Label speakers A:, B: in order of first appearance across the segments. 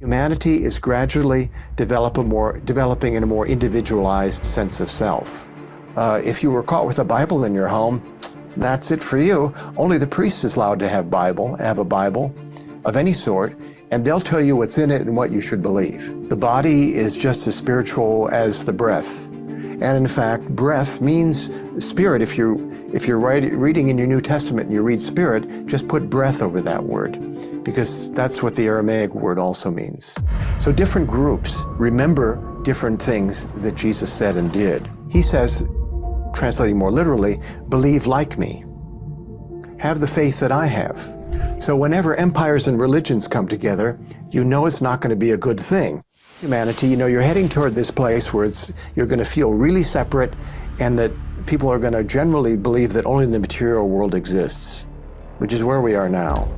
A: Humanity is gradually developing in a more individualized sense of self. If you were caught with a Bible in your home, that's it for you. Only the priest is allowed to have a Bible of any sort, and they'll tell you what's in it and what you should believe. The body is just as spiritual as the breath. And in fact, breath means spirit. If you're reading in your New Testament and you read spirit, just put breath over that word, because that's what the Aramaic word also means. So different groups remember different things that Jesus said and did. He says, translating more literally, believe like me. Have the faith that I have. So whenever empires and religions come together, you know it's not going to be a good thing. Humanity, you're heading toward this place where you're going to feel really separate, and that people are going to generally believe that only the material world exists, which is where we are now.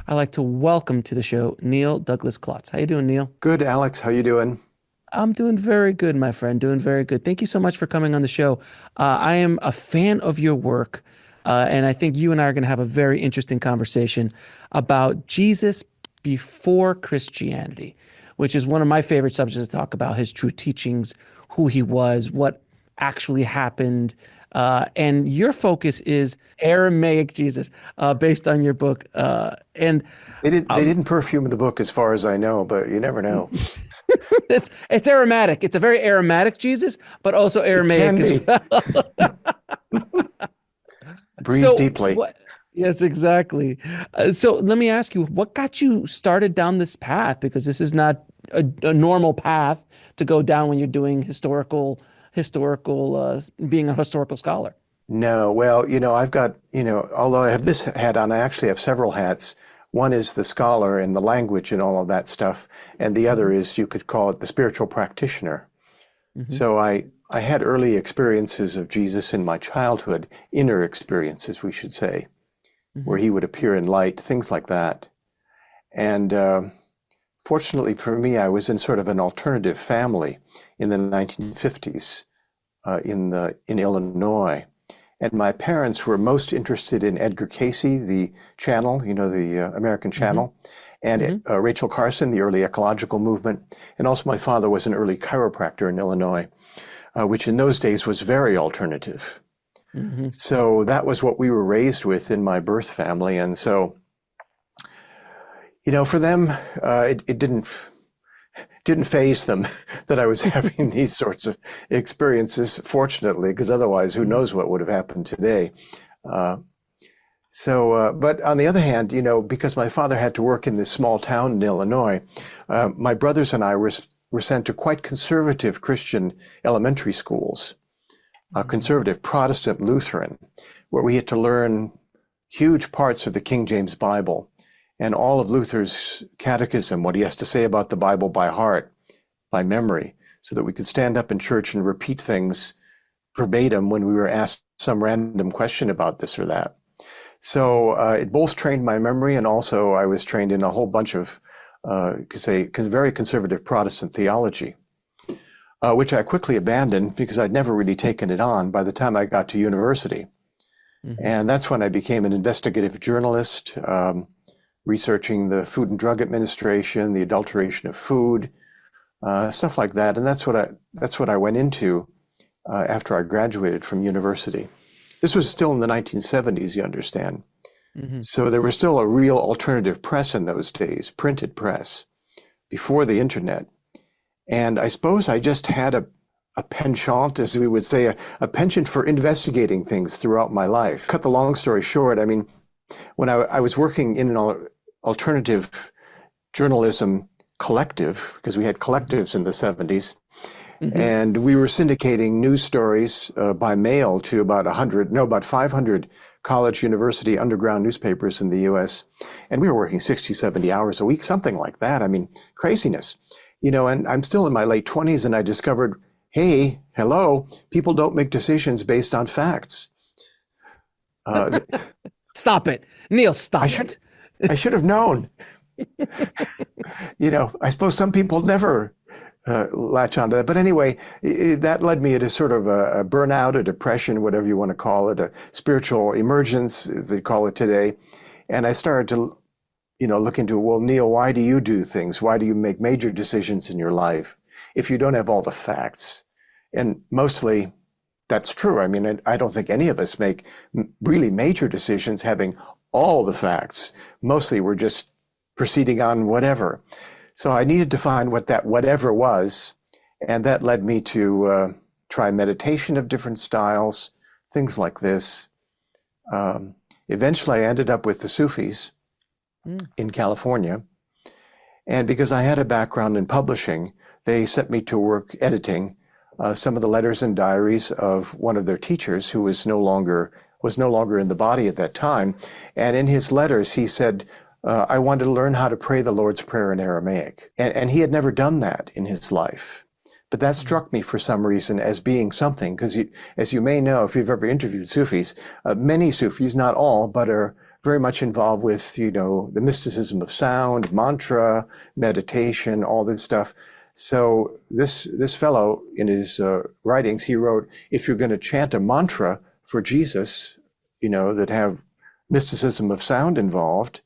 B: I'd like to welcome to the show Neil Douglas Klotz. How you doing, Neil?
A: Good, Alex. How you doing?
B: I'm doing very good, my friend. Doing very good. Thank you so much for coming on the show. I am a fan of your work, and I think you and I are going to have a very interesting conversation about Jesus before Christianity, which is one of my favorite subjects to talk about, his true teachings, who he was, what actually happened. And your focus is Aramaic Jesus, based on your book. And
A: they didn't perfume the book, as far as I know, but you never know.
B: It's aromatic. It's a very aromatic Jesus, but also Aramaic as well.
A: Breathe deeply.
B: Yes, exactly. So let me ask you, what got you started down this path? Because this is not a normal path to go down when you're doing historical, being a historical scholar.
A: No, well, I've got, although I have this hat on, I actually have several hats. One is the scholar and the language and all of that stuff, and the other is, you could call it, the spiritual practitioner. Mm-hmm. So I had early experiences of Jesus in my childhood, inner experiences, we should say, mm-hmm. where he would appear in light, things like that. And fortunately for me, I was in sort of an alternative family in the 1950s in Illinois. And my parents were most interested in Edgar Cayce, the channel, the American channel, mm-hmm. and mm-hmm. Rachel Carson, the early ecological movement. And also my father was an early chiropractor in Illinois, which in those days was very alternative. Mm-hmm. So that was what we were raised with in my birth family. And so, for them, it didn't faze them that I was having these sorts of experiences, fortunately, because otherwise, who knows what would have happened today. But on the other hand, because my father had to work in this small town in Illinois, my brothers and I were sent to quite conservative Christian elementary schools, conservative Protestant Lutheran, where we had to learn huge parts of the King James Bible and all of Luther's catechism, what he has to say about the Bible by heart, by memory, so that we could stand up in church and repeat things verbatim when we were asked some random question about this or that. So it both trained my memory, and also I was trained in a whole bunch of, very conservative Protestant theology, which I quickly abandoned because I'd never really taken it on by the time I got to university. Mm-hmm. And that's when I became an investigative journalist, researching the Food and Drug Administration, the adulteration of food, stuff like that. And that's what I went into after I graduated from university. This was still in the 1970s, you understand. Mm-hmm. So there was still a real alternative press in those days, printed press, before the internet. And I suppose I just had a penchant, as we would say, a penchant for investigating things throughout my life. Cut the long story short, when I was working in an alternative journalism collective, because we had collectives in the 70s, mm-hmm. and we were syndicating news stories by mail to about 500 college, university, underground newspapers in the US. And we were working 60, 70 hours a week, something like that. Craziness. And I'm still in my late 20s, and I discovered, hey, hello, people don't make decisions based on facts.
B: Stop it. Neil, stop it.
A: I should have known. I suppose some people never latch onto that. But anyway, that led me to sort of a burnout, a depression, whatever you want to call it, a spiritual emergence, as they call it today. And I started to, look into, well, Neil, why do you do things? Why do you make major decisions in your life if you don't have all the facts? And mostly that's true. I mean, I don't think any of us make really major decisions having all the facts. Mostly we're just proceeding on whatever. So I needed to find what that whatever was. And that led me to try meditation of different styles, things like this. Eventually I ended up with the Sufis in California. And because I had a background in publishing, they set me to work editing some of the letters and diaries of one of their teachers who was no longer in the body at that time. And in his letters, he said, I wanted to learn how to pray the Lord's Prayer in Aramaic. And he had never done that in his life. But that struck me for some reason as being something, because as you may know, if you've ever interviewed Sufis, many Sufis, not all, but are very much involved with, the mysticism of sound, mantra, meditation, all this stuff. So this fellow, in his writings, he wrote, if you're going to chant a mantra for Jesus, that have mysticism of sound involved,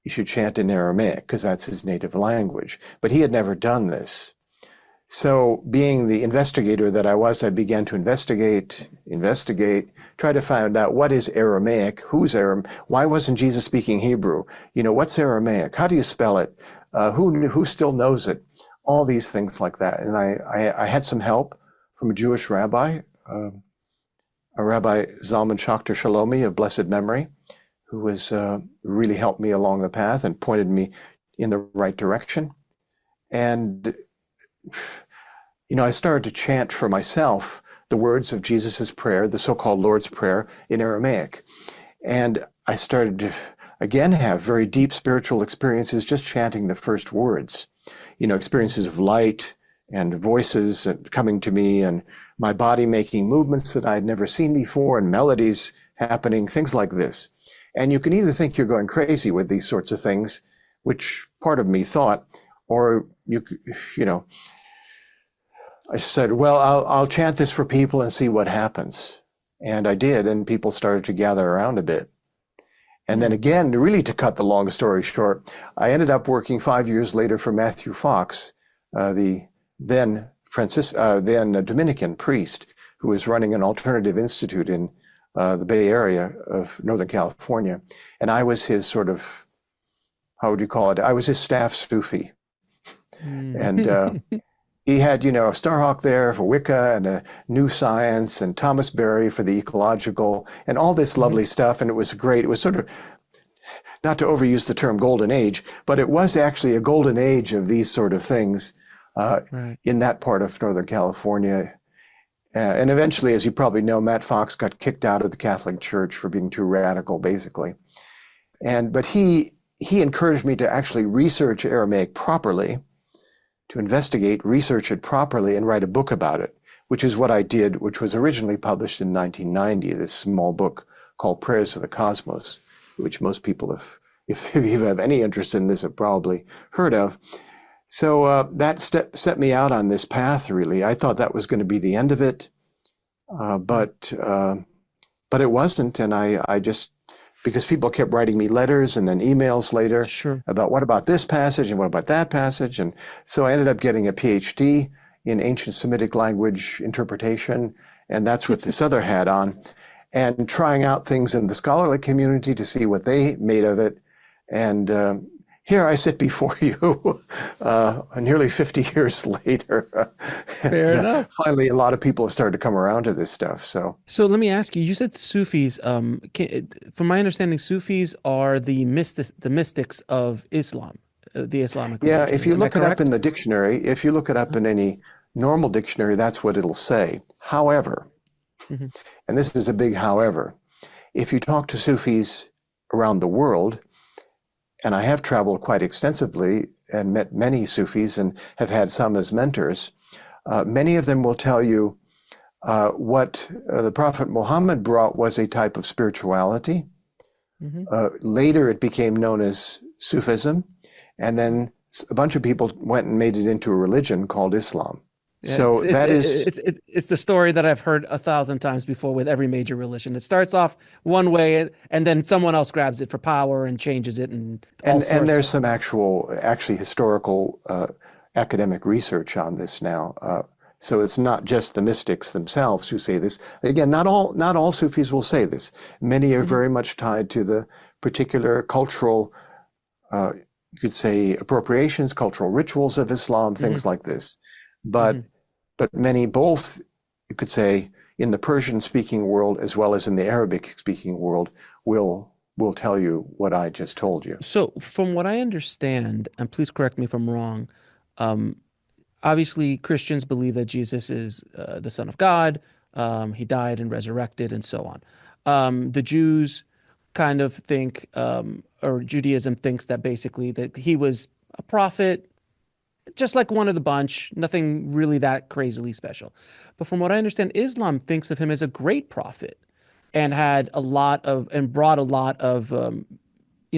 A: you should chant in Aramaic, because that's his native language. But he had never done this. So being the investigator that I was, I began to investigate, try to find out what is Aramaic, who's Aramaic, why wasn't Jesus speaking Hebrew? What's Aramaic? How do you spell it? Who still knows it? All these things like that. And I had some help from a Jewish rabbi, a Rabbi Zalman Schachter Shalomi of blessed memory, who was really helped me along the path and pointed me in the right direction. And I started to chant for myself the words of Jesus's prayer, the so-called Lord's Prayer in Aramaic. And I started to, again, have very deep spiritual experiences just chanting the first words, experiences of light and voices coming to me and my body making movements that I'd never seen before and melodies happening, things like this. And you can either think you're going crazy with these sorts of things, which part of me thought, or I said, well, I'll chant this for people and see what happens. And I did, and people started to gather around a bit. And then again, really to cut the long story short, I ended up working 5 years later for Matthew Fox, the then Dominican priest who was running an alternative institute in the Bay Area of Northern California. And I was his sort of, how would you call it? I was his staff Sufi. And he had, a Starhawk there for Wicca and a New Science and Thomas Berry for the ecological and all this lovely stuff. And it was great. It was sort of, not to overuse the term golden age, but it was actually a golden age of these sort of things in that part of Northern California. And eventually, as you probably know, Matt Fox got kicked out of the Catholic Church for being too radical, basically. But he encouraged me to actually research Aramaic properly, to investigate, research it properly, and write a book about it, which is what I did, which was originally published in 1990, this small book called Prayers of the Cosmos, which most people, if you have any interest in this, have probably heard of. So that set me out on this path, really. I thought that was going to be the end of it, but it wasn't, and I just, because people kept writing me letters and then emails later about what about this passage and what about that passage. And so I ended up getting a PhD in ancient Semitic language interpretation. And that's with this other hat on, and trying out things in the scholarly community to see what they made of it. And here I sit before you nearly 50 years later.
B: Fair enough.
A: Finally, a lot of people have started to come around to this stuff. So
B: let me ask you, you said Sufis, from my understanding, Sufis are the mystics of Islam, the Islamic religion.
A: Yeah, if you look it
B: correct?
A: up in the dictionary, if you look it up in any normal dictionary, that's what it'll say. However, and this is a big however, if you talk to Sufis around the world, and I have traveled quite extensively and met many Sufis and have had some as mentors, many of them will tell you what the Prophet Muhammad brought was a type of spirituality. Later it became known as Sufism, and then a bunch of people went and made it into a religion called Islam.
B: Yeah,
A: So that is,
B: it's the story that I've heard 1,000 times before with every major religion. It starts off one way, and then someone else grabs it for power and changes it, and all
A: and
B: sorts.
A: there's some actually historical academic research on this now. So it's not just the mystics themselves who say this. Again, not all Sufis will say this. Many are very much tied to the particular cultural, you could say, appropriations, cultural rituals of Islam, things like this. But many, both, you could say, in the Persian-speaking world as well as in the Arabic-speaking world, will tell you what I just told you.
B: So, from what I understand, and please correct me if I'm wrong, obviously Christians believe that Jesus is the Son of God. He died and resurrected, and so on. The Jews kind of think, or Judaism thinks that basically that he was a prophet, just like one of the bunch, nothing really that crazily special. But from what I understand, Islam thinks of him as a great prophet and brought a lot of,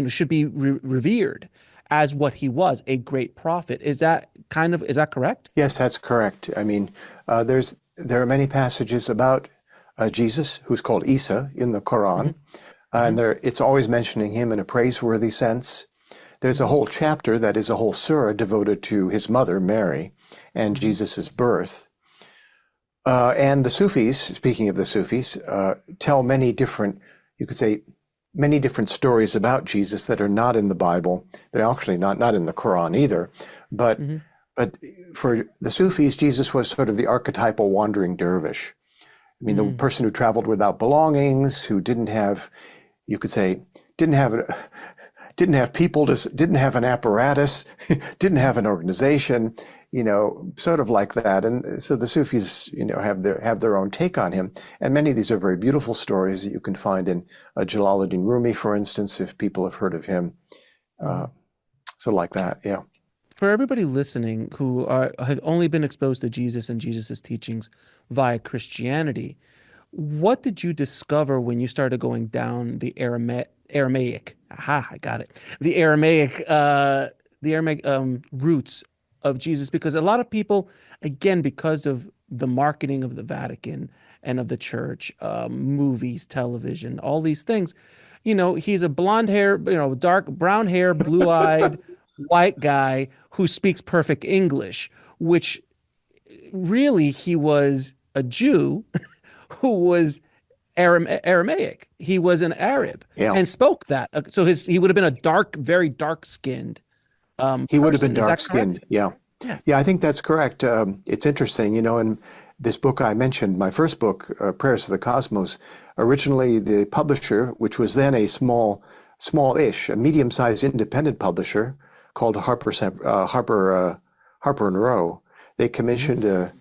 B: should be revered as what he was, a great prophet. Is that correct?
A: Yes, that's correct. I mean, there are many passages about Jesus, who's called Isa in the Quran, and it's always mentioning him in a praiseworthy sense. There's a whole chapter that is a whole surah devoted to his mother, Mary, and Jesus's birth. And the Sufis, speaking of the Sufis, tell many different, you could say, many different stories about Jesus that are not in the Bible. They're actually not in the Quran either. But for the Sufis, Jesus was sort of the archetypal wandering dervish. I mean, the person who traveled without belongings, who didn't have, you could say, didn't have people, didn't have an apparatus, didn't have an organization, sort of like that. And so the Sufis, have their own take on him. And many of these are very beautiful stories that you can find in Jalaluddin Rumi, for instance, if people have heard of him. So like that, yeah.
B: For everybody listening who have only been exposed to Jesus and Jesus's teachings via Christianity, what did you discover when you started going down the Aramaic? Aha, I got it. The Aramaic roots of Jesus, because a lot of people, again, because of the marketing of the Vatican and of the church, movies, television, all these things, he's a blonde hair, dark brown hair, blue-eyed white guy who speaks perfect English, which really he was a Jew who was Aramaic. He was an Arab and spoke that. So he would have been a very dark skinned.
A: He would have been dark skinned. Yeah. I think that's correct. It's interesting, in this book I mentioned, my first book, Prayers to the Cosmos, originally the publisher, which was then a smallish, a medium-sized independent publisher called Harper and Row. They commissioned a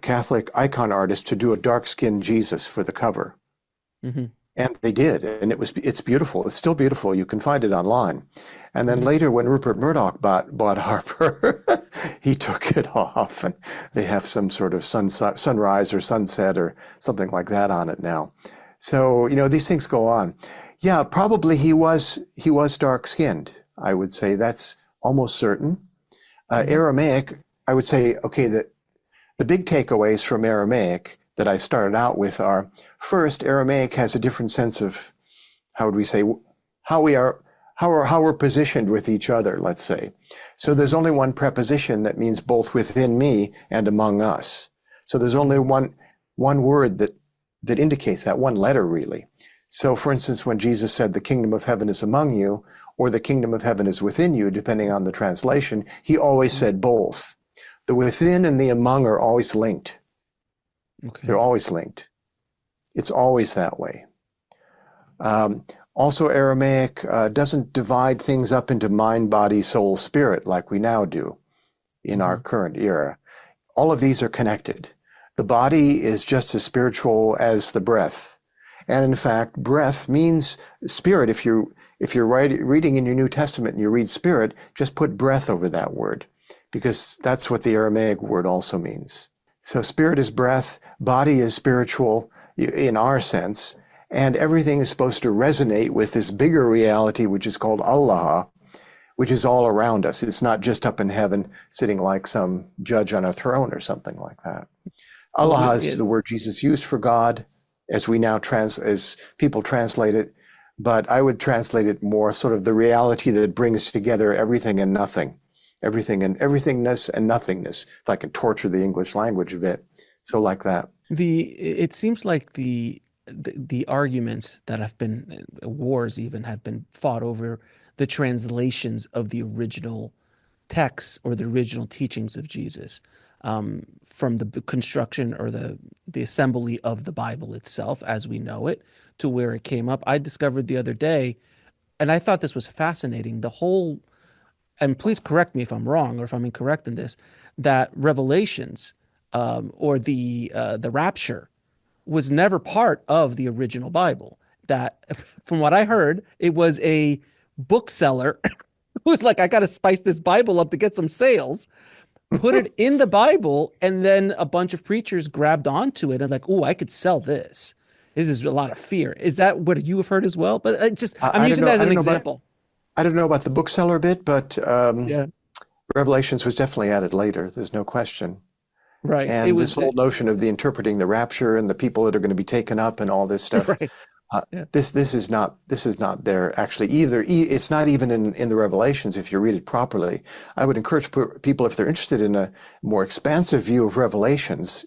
A: Catholic icon artist to do a dark-skinned Jesus for the cover. And they did, and it's beautiful. It's still beautiful. You can find it online. And then later, when Rupert Murdoch bought Harper, he took it off, and they have some sort of sunrise or sunset or something like that on it now. So these things go on. Yeah, probably he was dark-skinned. I would say that's almost certain. Aramaic, I would say, okay, the big takeaways from Aramaic that I started out with are, first, Aramaic has a different sense of, how would we say, how we're positioned with each other, let's say. So there's only one preposition that means both within me and among us. So there's only one word that indicates that, one letter really. So for instance, when Jesus said the kingdom of heaven is among you, or the kingdom of heaven is within you, depending on the translation, he always said both. The within and the among are always linked. Okay. They're always linked. It's always that way. Also, Aramaic doesn't divide things up into mind, body, soul, spirit like we now do in our current era. All of these are connected. The body is just as spiritual as the breath. And in fact, breath means spirit. If you're reading in your New Testament and you read spirit, just put breath over that word, because that's what the Aramaic word also means. So spirit is breath, body is spiritual in our sense, and everything is supposed to resonate with this bigger reality, which is called Allah, which is all around us. It's not just up in heaven, sitting like some judge on a throne or something like that. Allah is the word Jesus used for God, as we now as people translate it. But I would translate it more sort of the reality that brings together everything and nothing, everything and everythingness and nothingness, if I can torture the English language a bit. So like that.
B: It seems like the arguments that have been, wars even, have been fought over the translations of the original texts or the original teachings of Jesus, from the construction or the assembly of the Bible itself as we know it to where it came up. I discovered the other day, and I thought this was fascinating, the whole, and please correct me if I'm wrong or if I'm incorrect in this, that Revelations, or the rapture, was never part of the original Bible. That, from what I heard, it was a bookseller who was like, I got to spice this Bible up to get some sales, put it in the Bible, and then a bunch of preachers grabbed onto it and like, oh, I could sell this. This is a lot of fear. Is that what you have heard as well? But I'm using that as an example.
A: I don't know about the bookseller bit, but
B: Yeah.
A: Revelations was definitely added later. There's no question.
B: Right.
A: And this whole notion of the interpreting the rapture and the people that are going to be taken up and all this stuff.
B: Right.
A: This is not there actually either. It's not even in the Revelations if you read it properly. I would encourage people, if they're interested in a more expansive view of Revelations,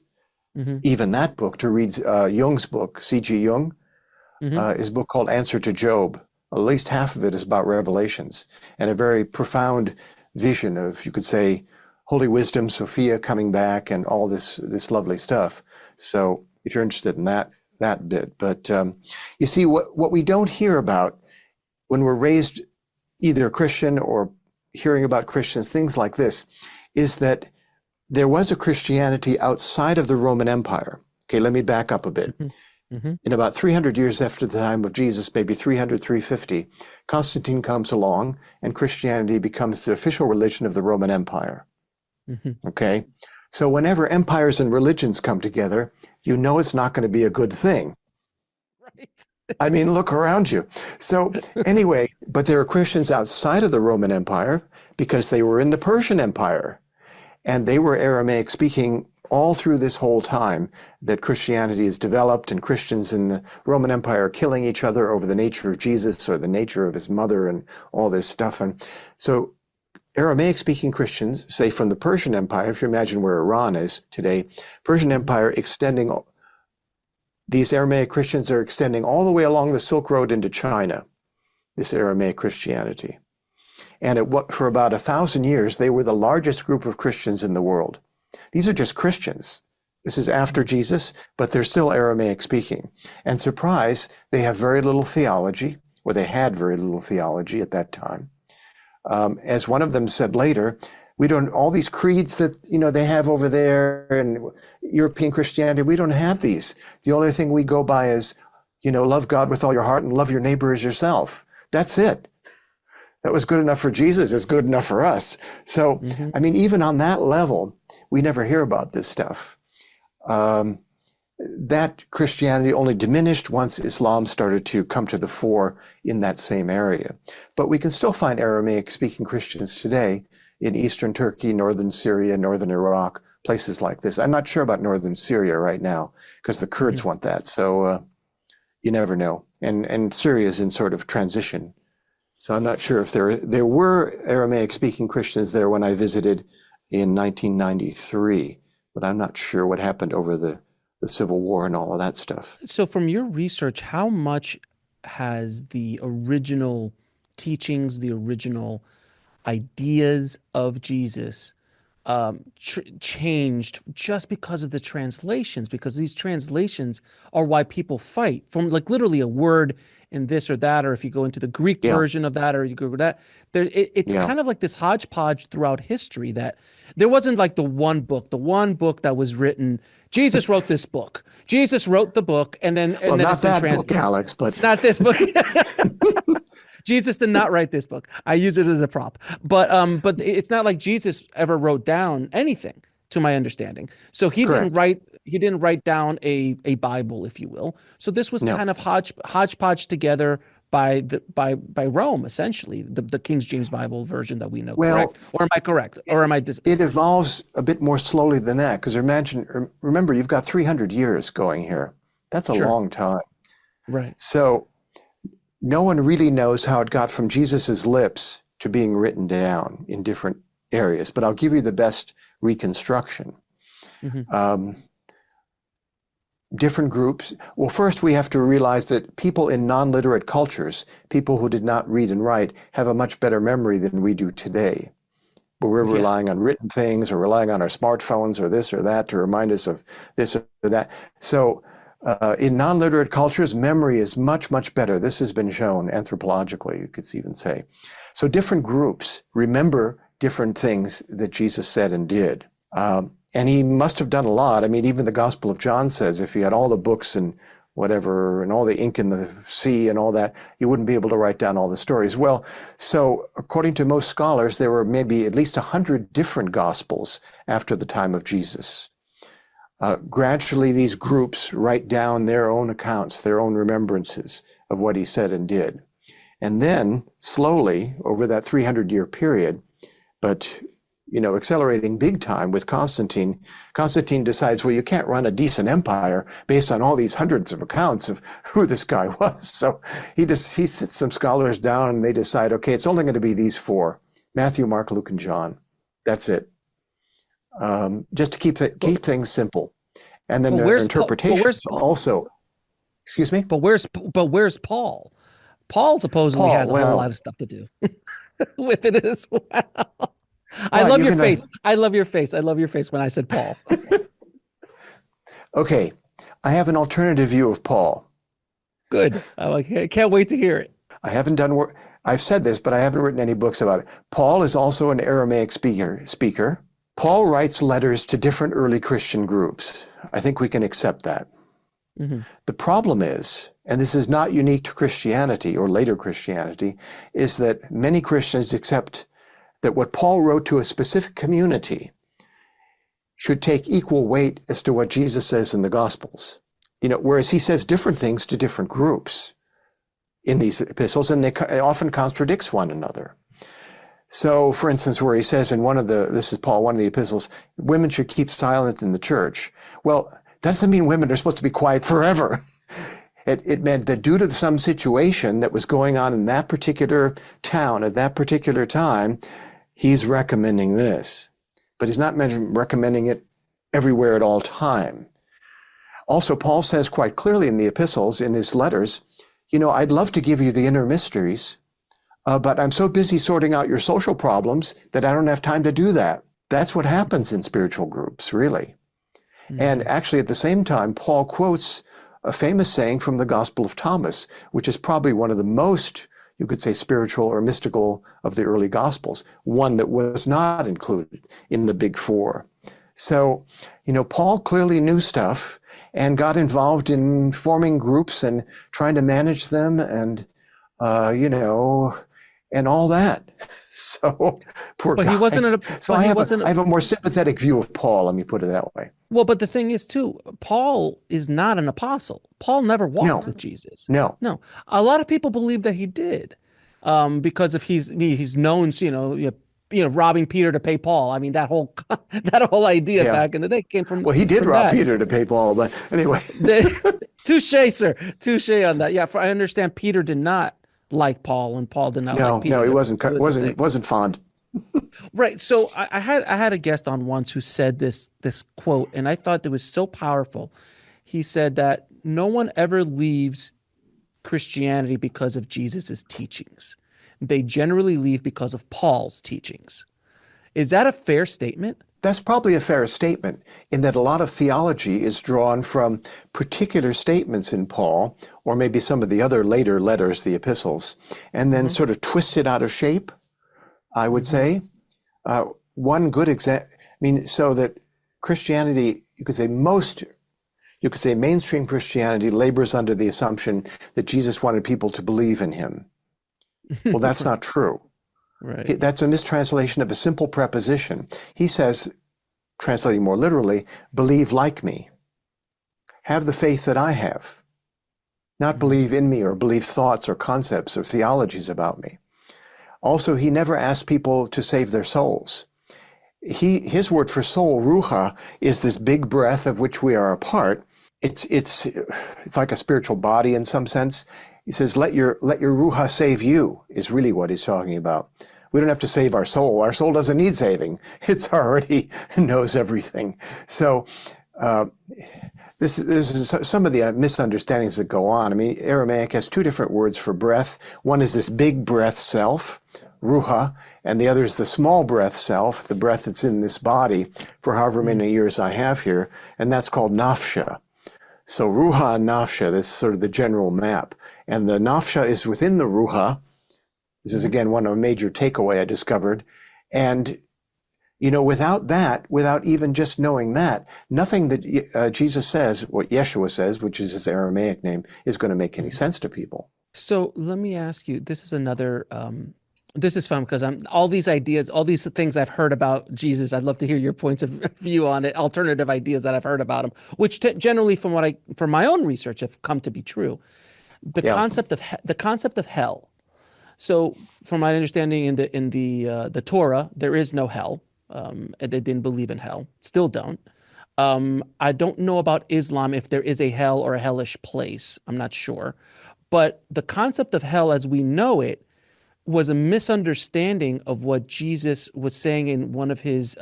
A: even that book, to read Jung's book, C.G. Jung, his book called Answer to Job. At least half of it is about Revelations and a very profound vision of, you could say, holy wisdom, Sophia coming back, and all this lovely stuff. So if you're interested in that bit. But you see, what we don't hear about when we're raised either Christian or hearing about Christians, things like this, is that there was a Christianity outside of the Roman Empire. Okay, let me back up a bit. In about 300 years after the time of Jesus, maybe 300, 350, Constantine comes along and Christianity becomes the official religion of the Roman Empire. Okay, so whenever empires and religions come together, you know it's not going to be a good thing.
B: Right.
A: I mean, look around you. So anyway, but there are Christians outside of the Roman Empire because they were in the Persian Empire, and they were Aramaic speaking all through this whole time that Christianity is developed, and Christians in the Roman Empire are killing each other over the nature of Jesus or the nature of his mother and all this stuff. And so Aramaic speaking Christians, say from the Persian Empire, if you imagine where Iran is today, Persian Empire extending, these Aramaic Christians are extending all the way along the Silk Road into China, this Aramaic Christianity. And for about 1,000 years, they were the largest group of Christians in the world. These are just Christians. This is after Jesus, but they're still Aramaic speaking. And surprise, they have very little theology, or they had very little theology at that time. As one of them said later, we don't, all these creeds that, they have over there in European Christianity, we don't have these. The only thing we go by is, love God with all your heart and love your neighbor as yourself. That's it. That was good enough for Jesus. It's good enough for us. So, I mean, even on that level, we never hear about this stuff. That Christianity only diminished once Islam started to come to the fore in that same area. But we can still find Aramaic-speaking Christians today in Eastern Turkey, Northern Syria, Northern Iraq, places like this. I'm not sure about Northern Syria right now because the Kurds want that. So you never know. And Syria is in sort of transition. So I'm not sure if there were Aramaic-speaking Christians there when I visited in 1993, but I'm not sure what happened over the Civil War and all of that stuff.
B: So from your research, how much has the original teachings, the original ideas of Jesus changed just because of the translations? Because these translations are why people fight, from like literally a word in this or that, or if you go into the Greek version of that, or you go that, it's kind of like this hodgepodge throughout history, that there wasn't like the one book that was written. Jesus wrote this book. Jesus wrote the book, and then
A: well,
B: then
A: not
B: it's been
A: that
B: translated.
A: book, Alex, but
B: Not this book. Jesus did not write this book. I use it as a prop, but it's not like Jesus ever wrote down anything, to my understanding. So he didn't write down a Bible, if you will. So this was kind of hodgepodge together by Rome, essentially, the King James Bible version that we know.
A: Well,
B: correct? Or am I correct? Or am I
A: it evolves a bit more slowly than that, because remember, you've got 300 years going here. That's a
B: Sure.
A: long time.
B: Right.
A: So no one really knows how it got from Jesus's lips to being written down in different areas, but I'll give you the best reconstruction.
B: Mm-hmm.
A: Different groups. Well, first we have to realize that people in non-literate cultures, people who did not read and write, have a much better memory than we do today. But we're relying on written things, or relying on our smartphones or this or that to remind us of this or that. So in non-literate cultures, memory is much, much better. This has been shown anthropologically, you could even say. So different groups remember different things that Jesus said and did. And he must have done a lot. I mean, even the Gospel of John says if he had all the books and whatever, and all the ink in the sea and all that, you wouldn't be able to write down all the stories. Well, so according to most scholars, there were maybe at least 100 different Gospels after the time of Jesus. Gradually, these groups write down their own accounts, their own remembrances of what he said and did. And then slowly, over that 300-year period, but accelerating big time with Constantine decides, well, you can't run a decent empire based on all these hundreds of accounts of who this guy was. So he sits some scholars down and they decide, okay, it's only going to be these four: Matthew, Mark, Luke, and John. That's it. Just to keep things simple. And then their interpretations also. Excuse me?
B: But where's Paul? Paul supposedly has a whole lot of stuff to do with it as well. I love your face. I love your face. I love your face when I said Paul.
A: Okay. I have an alternative view of Paul.
B: Good. I can't wait to hear it.
A: I haven't done work. I've said this, but I haven't written any books about it. Paul is also an Aramaic speaker. Paul writes letters to different early Christian groups. I think we can accept that. Mm-hmm. The problem is, and this is not unique to Christianity or later Christianity, is that many Christians accept that what Paul wrote to a specific community should take equal weight as to what Jesus says in the Gospels. Whereas he says different things to different groups in these epistles, and they often contradicts one another. So, for instance, where he says in this is Paul, one of the epistles, women should keep silent in the church. Well, that doesn't mean women are supposed to be quiet forever. It meant that due to some situation that was going on in that particular town at that particular time, he's recommending this. But he's not recommending it everywhere at all time. Also, Paul says quite clearly in the epistles, in his letters, I'd love to give you the inner mysteries, but I'm so busy sorting out your social problems that I don't have time to do that. That's what happens in spiritual groups, really. Mm-hmm. And actually, at the same time, Paul quotes a famous saying from the Gospel of Thomas, which is probably one of the most, you could say, spiritual or mystical of the early Gospels, one that was not included in the big four. So, Paul clearly knew stuff and got involved in forming groups and trying to manage them and, and all that. So, poor guy.
B: He wasn't
A: I have a more sympathetic view of Paul, let me put it that way.
B: Well, but the thing is, too, Paul is not an apostle. Paul never walked with Jesus.
A: No.
B: A lot of people believe that he did, because of he's known, robbing Peter to pay Paul. I mean, that whole idea back in the day came from.
A: Well, he did rob Peter to pay Paul, but anyway.
B: Touche, sir. Touche on that. Yeah, I understand Peter did not like Paul, and Paul did not like Peter.
A: No, he wasn't fond.
B: Right. So I had a guest on once who said this quote, and I thought that was so powerful. He said that no one ever leaves Christianity because of Jesus's teachings. They generally leave because of Paul's teachings. Is that a fair statement?
A: That's probably a fair statement, in that a lot of theology is drawn from particular statements in Paul, or maybe some of the other later letters, the epistles, and then sort of twisted out of shape, I would say. One good example, so that Christianity, you could say mainstream Christianity labors under the assumption that Jesus wanted people to believe in him. Well, that's not true.
B: Right.
A: That's a mistranslation of a simple preposition. He says, translating more literally, believe like me. Have the faith that I have. not believe in me or believe thoughts or concepts or theologies about me. Also, he never asked people to save their souls. His word for soul, ruha, is this big breath of which we are a part. It's like a spiritual body in some sense. He says, let your ruha save you, is really what he's talking about. We don't have to save our soul. Our soul doesn't need saving. It's already knows everything. So this is some of the misunderstandings that go on. I mean, Aramaic has two different words for breath. One is this big breath self, ruha, and the other is the small breath self, the breath that's in this body for however many years I have here, and that's called nafsha. So ruha and nafsha, that's sort of the general map. And the nafsha is within the ruha. This is, again, one of a major takeaway I discovered. And, you know, without that, without even just knowing that, nothing that Jesus says, what Yeshua says, which is his Aramaic name, is going to make any sense to people.
B: So let me ask you, this is another, this is fun because all these ideas, all these things I've heard about Jesus, I'd love to hear your points of view on it, alternative ideas that I've heard about him, which generally from my own research have come to be true. The concept of hell. So from my understanding in the Torah, there is no hell. They didn't believe in hell, still don't. I don't know about Islam if there is a hell or a hellish place. I'm not sure. But the concept of hell as we know it was a misunderstanding of what Jesus was saying in one of his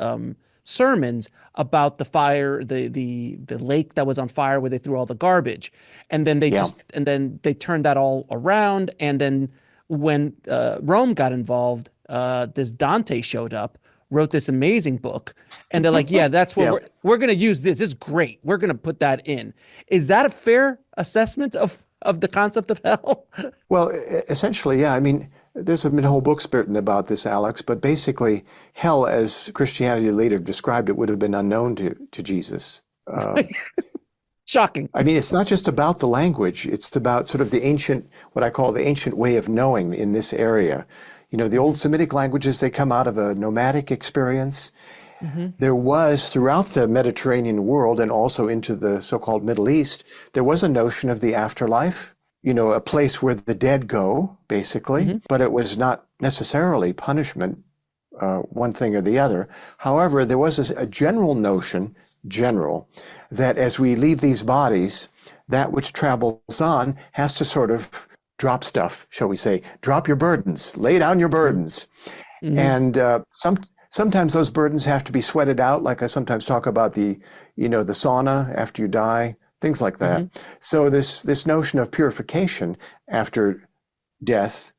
B: sermons about the fire, the lake that was on fire where they threw all the garbage. And then they turned that all around. And then when Rome got involved, this Dante showed up, wrote this amazing book, and they're like, yeah, that's what we're going to use this. This is great. We're going to put that in. Is that a fair assessment of the concept of hell?
A: Well, essentially, yeah. I mean, there's been whole books written about this, Alex, but basically hell, as Christianity later described it, would have been unknown to Jesus.
B: Shocking.
A: I mean, it's not just about the language. It's about sort of the ancient, what I call the ancient way of knowing in this area. You know, the old Semitic languages, they come out of a nomadic experience. Mm-hmm. There was, throughout the Mediterranean world and also into the so-called Middle East, there was a notion of the afterlife, you know, a place where the dead go, basically, but it was not necessarily punishment, one thing or the other. However, there was a general notion, that as we leave these bodies, that which travels on has to sort of drop stuff, shall we say, drop your burdens, lay down your burdens. And sometimes those burdens have to be sweated out, like I sometimes talk about the sauna after you die, things like that. So this notion of purification after death,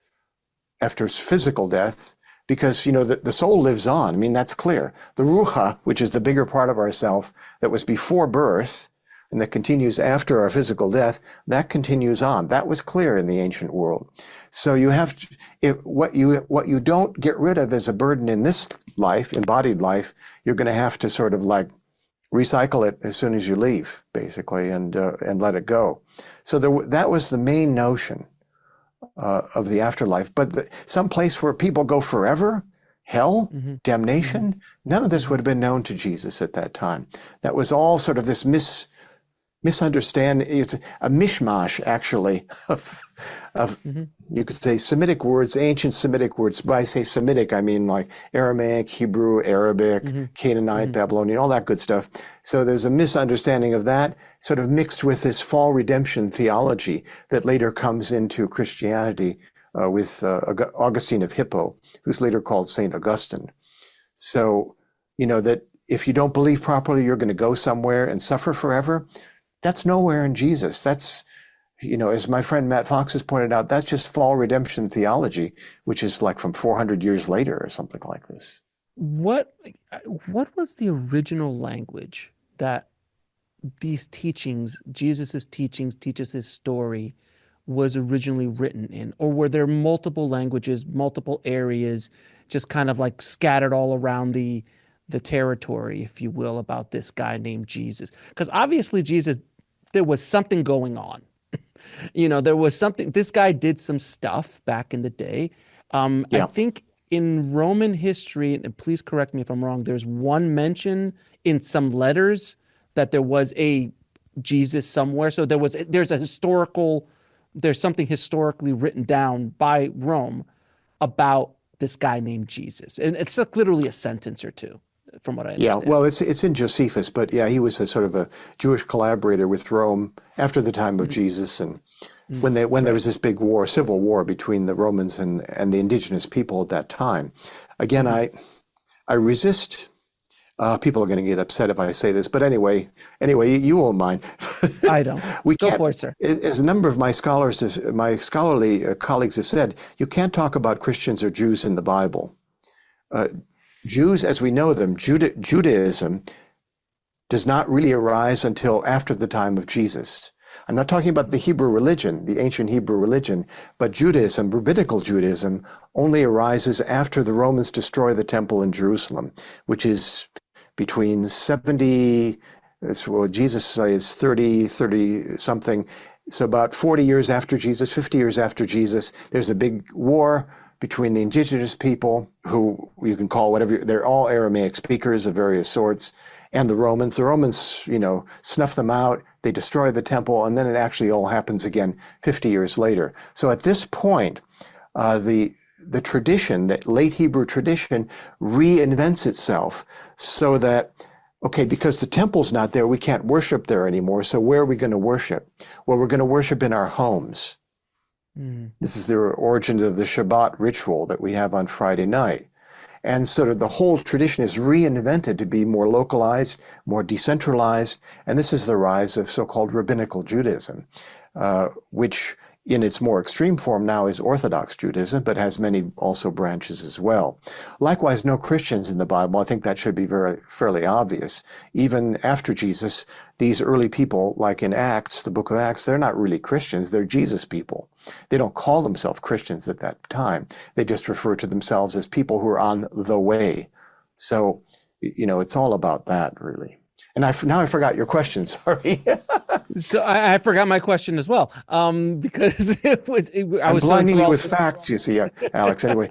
A: after physical death, because, you know, the soul lives on. I mean, that's clear. The ruha, which is the bigger part of ourself that was before birth and that continues after our physical death, that continues on. That was clear in the ancient world. So you have to, what you don't get rid of as a burden in this life, embodied life, you're going to have to sort of like recycle it as soon as you leave, basically, and let it go. So that was the main notion of the afterlife. But some place where people go forever, hell, damnation, none of this would have been known to Jesus at that time. That was all sort of this misunderstanding. It's a mishmash, actually, of you could say Semitic words, ancient Semitic words. By I say Semitic, I mean like Aramaic, Hebrew, Arabic, Canaanite, Babylonian, all that good stuff. So there's a misunderstanding of that, sort of mixed with this fall redemption theology that later comes into Christianity with Augustine of Hippo, who's later called Saint Augustine. So, you know, that if you don't believe properly, you're going to go somewhere and suffer forever. That's nowhere in Jesus. That's, you know, as my friend Matt Fox has pointed out, that's just fall redemption theology, which is like from 400 years later or something like this.
B: What was the original language that these teachings, Jesus's teachings, teaches his story, was originally written in? Or were there multiple languages, multiple areas, just kind of like scattered all around the territory, if you will, about this guy named Jesus? Because obviously Jesus, there was something going on. You know, there was something, this guy did some stuff back in the day. I think in Roman history, and please correct me if I'm wrong, there's one mention in some letters that there was a Jesus somewhere. So there's a historical there's something historically written down by Rome about this guy named Jesus. And it's like literally a sentence or two, from what I
A: Yeah,
B: understand.
A: well, it's in Josephus, but yeah, he was a sort of a Jewish collaborator with Rome after the time of Jesus, and when there
B: Right.
A: was this big war, civil war between the Romans and the indigenous people at that time. Again, I resist. People are going to get upset if I say this, but anyway, you won't mind.
B: I don't.
A: We
B: Go
A: can't,
B: for it, sir.
A: as a number of my my scholarly colleagues have said, you can't talk about Christians or Jews in the Bible. Jews, as we know them, Judaism does not really arise until after the time of Jesus. I'm not talking about the Hebrew religion, the ancient Hebrew religion, but Judaism, rabbinical Judaism, only arises after the Romans destroy the temple in Jerusalem, which is between 70, well, Jesus is 30 something. So about 40 years after Jesus, 50 years after Jesus, there's a big war between the indigenous people, who you can call whatever, they're all Aramaic speakers of various sorts, and the Romans. The Romans, snuff them out, they destroy the temple, and then it actually all happens again 50 years later. So at this point, the tradition, that late Hebrew tradition, reinvents itself so that, okay, because the temple's not there, we can't worship there anymore. So where are we going to worship? Well, we're going to worship in our homes. This is the origin of the Shabbat ritual that we have on Friday night. And sort of the whole tradition is reinvented to be more localized, more decentralized. And this is the rise of so-called rabbinical Judaism, which in its more extreme form now is Orthodox Judaism, but has many also branches as well. Likewise, no Christians in the Bible. I think that should be fairly obvious. Even after Jesus, these early people, like in Acts, the book of Acts, they're not really Christians, they're Jesus people. They don't call themselves Christians at that time. They just refer to themselves as people who are on the way. So, it's all about that, really. And now I forgot your question, sorry.
B: So I forgot my question as well, because I
A: I'm
B: was
A: blinding you
B: so
A: with facts, you see, Alex, anyway.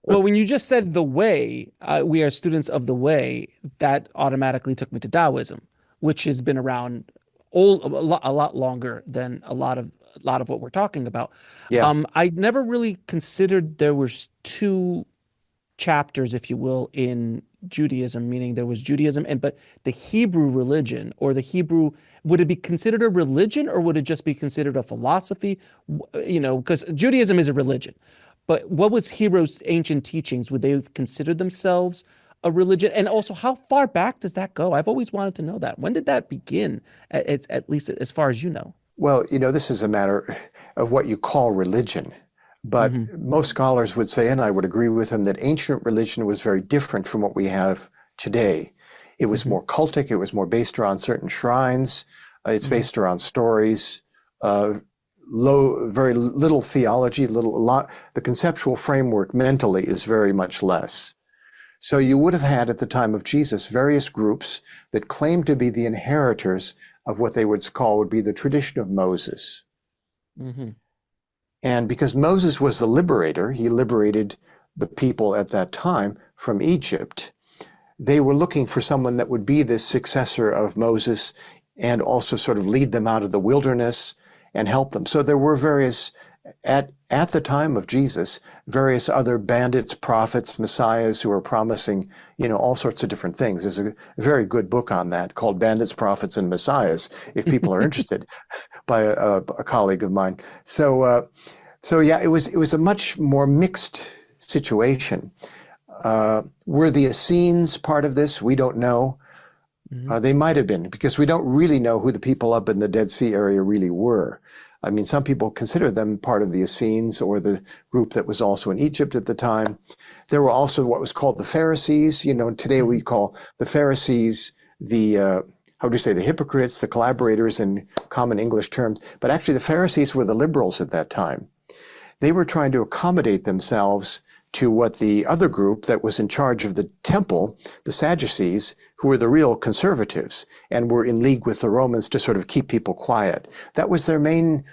B: well, when you just said the way, we are students of the way, that automatically took me to Taoism, which has been around a lot longer than a lot of what we're talking about.
A: Yeah.
B: I never really considered there was two chapters, if you will, in Judaism, meaning there was Judaism but the Hebrew religion, or the Hebrew, would it be considered a religion, or would it just be considered a philosophy? Because Judaism is a religion, but what was Hebrew's ancient teachings? Would they have considered themselves a religion? And also, how far back does that go? I've always wanted to know that. When did that begin, at least as far as you know?
A: Well, this is a matter of what you call religion. But most scholars would say, and I would agree with them, that ancient religion was very different from what we have today. It was more cultic. It was more based around certain shrines. It's based around stories. Very little theology. The conceptual framework mentally is very much less. So you would have had at the time of Jesus various groups that claimed to be the inheritors of what they would be the tradition of Moses. And because Moses was the liberator, he liberated the people at that time from Egypt, they were looking for someone that would be this successor of Moses and also sort of lead them out of the wilderness and help them. So there were various, at the time of Jesus, various other bandits, prophets, messiahs who were promising, all sorts of different things. There's a very good book on that called Bandits, Prophets, and Messiahs, if people are interested, by a colleague of mine. So yeah, it was a much more mixed situation. Were the Essenes part of this? We don't know. They might have been, because we don't really know who the people up in the Dead Sea area really were. I mean, some people consider them part of the Essenes, or the group that was also in Egypt at the time. There were also what was called the Pharisees. Today we call the Pharisees the hypocrites, the collaborators in common English terms. But actually the Pharisees were the liberals at that time. They were trying to accommodate themselves to what the other group that was in charge of the temple, the Sadducees, who were the real conservatives and were in league with the Romans to sort of keep people quiet. That was their main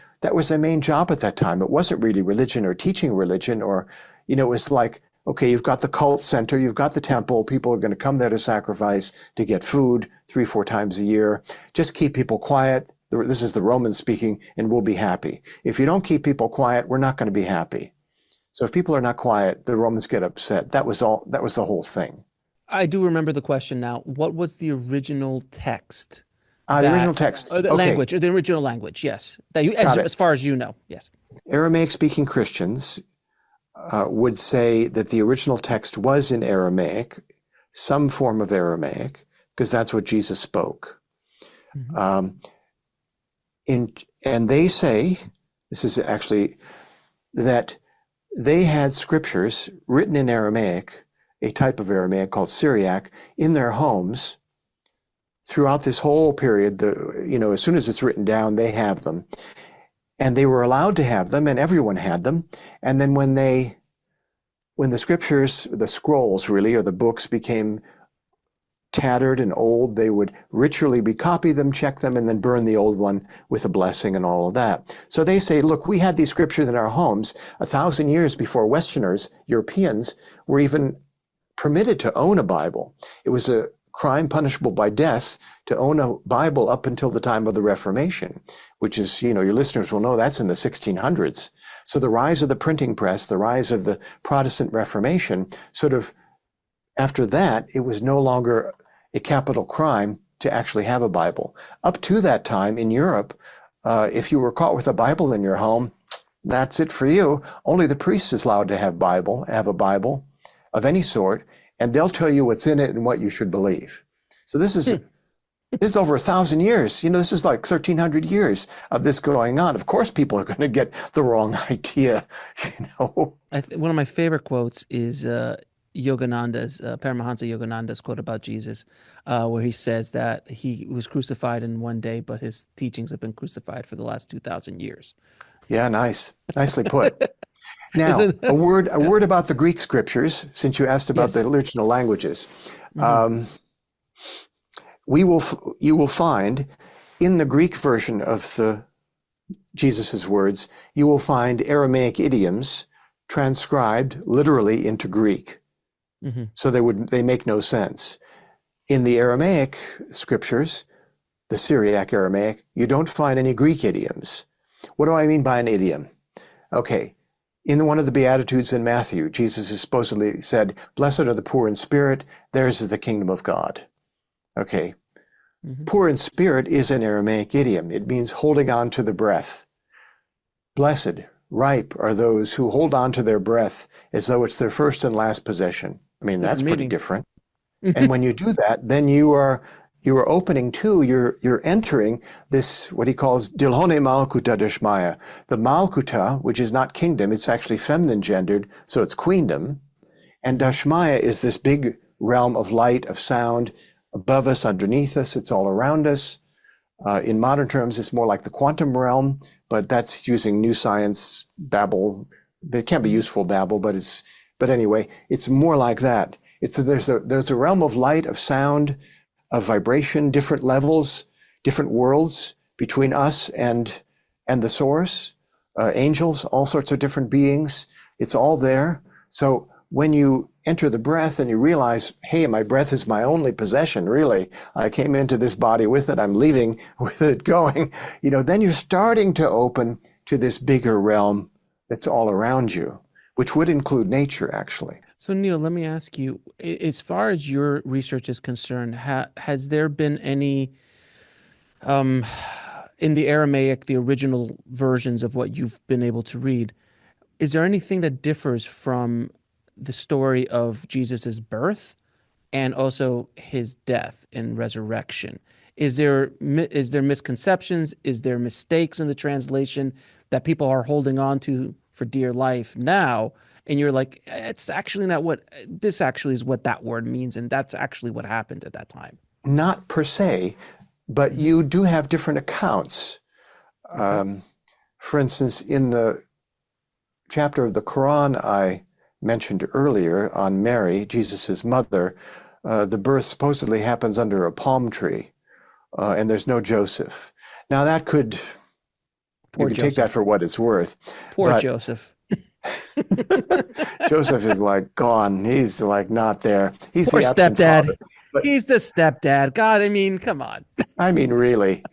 A: job at that time. It wasn't really religion or teaching religion, or, it was like, okay, you've got the cult center, you've got the temple, people are going to come there to sacrifice, to get food 3-4 times a year. Just keep people quiet. This is the Romans speaking, and we'll be happy. If you don't keep people quiet, we're not going to be happy. So if people are not quiet, the Romans get upset. That was the whole thing.
B: I do remember the question now. What was the original text?
A: The original text.
B: Or the language, or the original language, yes. That you, as far as you know, yes.
A: Aramaic-speaking Christians would say that the original text was in Aramaic, some form of Aramaic, because that's what Jesus spoke. Mm-hmm. And they say, this is actually, that they had scriptures written in Aramaic, a type of Aramaic called Syriac, in their homes throughout this whole period. As soon as it's written down, they have them. And they were allowed to have them, and everyone had them. And then when the scriptures, the scrolls really, or the books became tattered and old, they would ritually recopy them, check them, and then burn the old one with a blessing and all of that. So they say, look, we had these scriptures in our homes 1,000 years before Westerners, Europeans, were even permitted to own a Bible. It was a crime punishable by death to own a Bible up until the time of the Reformation, which is, your listeners will know that's in the 1600s. So the rise of the printing press, the rise of the Protestant Reformation, sort of after that, it was no longer a capital crime to actually have a Bible. Up to that time in Europe, if you were caught with a Bible in your home, that's it for you. Only the priest is allowed to have a Bible of any sort, and they'll tell you what's in it and what you should believe. So this is over 1,000 years. This is like 1,300 years of this going on. Of course, people are going to get the wrong idea.
B: One of my favorite quotes is Yogananda's, Paramahansa Yogananda's quote about Jesus, where he says that he was crucified in one day, but his teachings have been crucified for the last 2,000 years.
A: Yeah, nicely put. Now, a word about the Greek scriptures, since you asked about the original languages. Mm-hmm. You will find in the Greek version of Jesus's words, you will find Aramaic idioms transcribed literally into Greek. Mm-hmm. So they make no sense. In the Aramaic scriptures, the Syriac Aramaic, you don't find any Greek idioms. What do I mean by an idiom? Okay, in one of the Beatitudes in Matthew, Jesus has supposedly said, "Blessed are the poor in spirit, theirs is the kingdom of God." Okay, mm-hmm. Poor in spirit is an Aramaic idiom. It means holding on to the breath. Blessed, ripe are those who hold on to their breath as though it's their first and last possession. I mean, that's pretty different. And when you do that, then you are opening to, you're entering this, what he calls Dilhone Malkuta Dashmaya. The Malkuta, which is not kingdom, it's actually feminine gendered, so it's queendom. And Dashmaya is this big realm of light, of sound, above us, underneath us, it's all around us. In modern terms, it's more like the quantum realm, but that's using new science babble. It can't be useful babble, but anyway, it's more like that. There's a realm of light, of sound, of vibration, different levels, different worlds between us and the source, angels, all sorts of different beings. It's all there. So when you enter the breath and you realize, hey, my breath is my only possession, really. I came into this body with it. I'm leaving with it going. Then you're starting to open to this bigger realm that's all around you, which would include nature, actually.
B: So, Neil, let me ask you, as far as your research is concerned, has there been any, in the Aramaic, the original versions of what you've been able to read, is there anything that differs from the story of Jesus's birth and also his death and resurrection? Is there misconceptions? Is there mistakes in the translation that people are holding on to for dear life now? And you're like, it's actually not this actually is what that word means. And that's actually what happened at that time.
A: Not per se, but you do have different accounts. For instance, in the chapter of the Quran I mentioned earlier on Mary, Jesus's mother, the birth supposedly happens under a palm tree, and there's no Joseph. Now that you can take that for what it's worth.
B: Poor Joseph.
A: Joseph is like gone. He's like not there. He's
B: Poor
A: the absent
B: stepdad.
A: father.
B: He's the stepdad. God, I mean, come on.
A: I mean, really.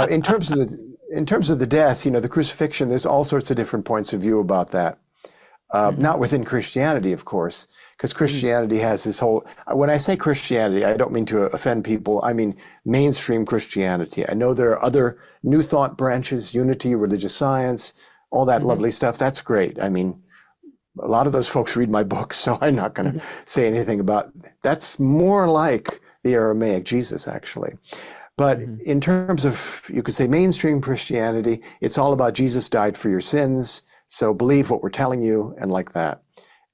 A: In terms of the death, the crucifixion, there's all sorts of different points of view about that. Not within Christianity, of course, because Christianity has this whole, when I say Christianity, I don't mean to offend people. I mean mainstream Christianity. I know there are other new thought branches, unity, religious science, all that lovely stuff. That's great. I mean, a lot of those folks read my books, so I'm not going to say anything about, that's more like the Aramaic Jesus, actually. But in terms of, you could say mainstream Christianity, it's all about Jesus died for your sins. So believe what we're telling you, and like that.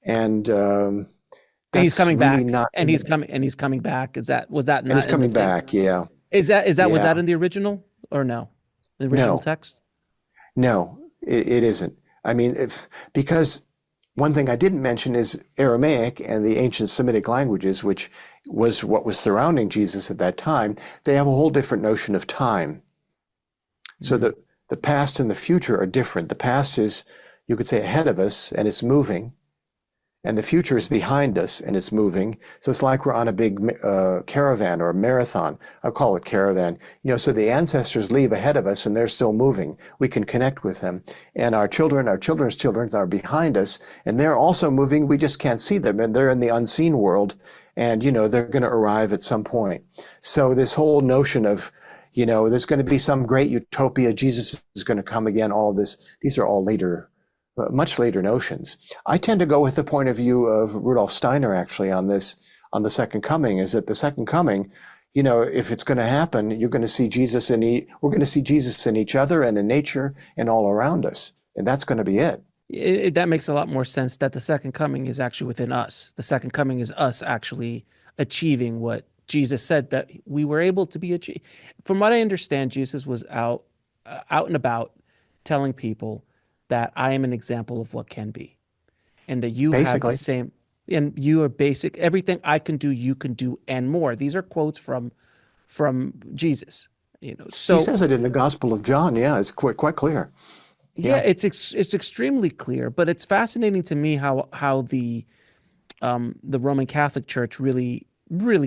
A: And
B: he's coming
A: really
B: back,
A: not,
B: and he's coming back. Was that not?
A: and he's
B: in the
A: coming back. Yeah.
B: Was
A: Yeah.
B: that in the original or no? The original
A: No.
B: text?
A: No, it isn't. I mean, because one thing I didn't mention is Aramaic and the ancient Semitic languages, which was what was surrounding Jesus at that time. They have a whole different notion of time. So the past and the future are different. The past is, you could say, ahead of us, and it's moving. And the future is behind us, and it's moving. So it's like we're on a big caravan or a marathon. I call it caravan. So the ancestors leave ahead of us, and they're still moving. We can connect with them. And our children, our children's children are behind us, and they're also moving. We just can't see them, and they're in the unseen world. And, they're going to arrive at some point. So this whole notion of, there's going to be some great utopia, Jesus is going to come again, all this, these are all later, much later notions. I tend to go with the point of view of Rudolf Steiner, actually, on this, on the second coming, is that the second coming, if it's going to happen, you're going to see Jesus we're going to see Jesus in each other and in nature and all around us. And that's going to be it.
B: That makes a lot more sense, that the second coming is actually within us. The second coming is us actually achieving what Jesus said that we were able to be achieved. From what I understand, Jesus was out and about telling people that I am an example of what can be, and that you have the same, and you are basic. Everything I can do, you can do, and more. These are quotes from Jesus. So
A: he says it in the Gospel of John. Yeah, it's quite clear.
B: Yeah, it's extremely clear. But it's fascinating to me how the Roman Catholic Church really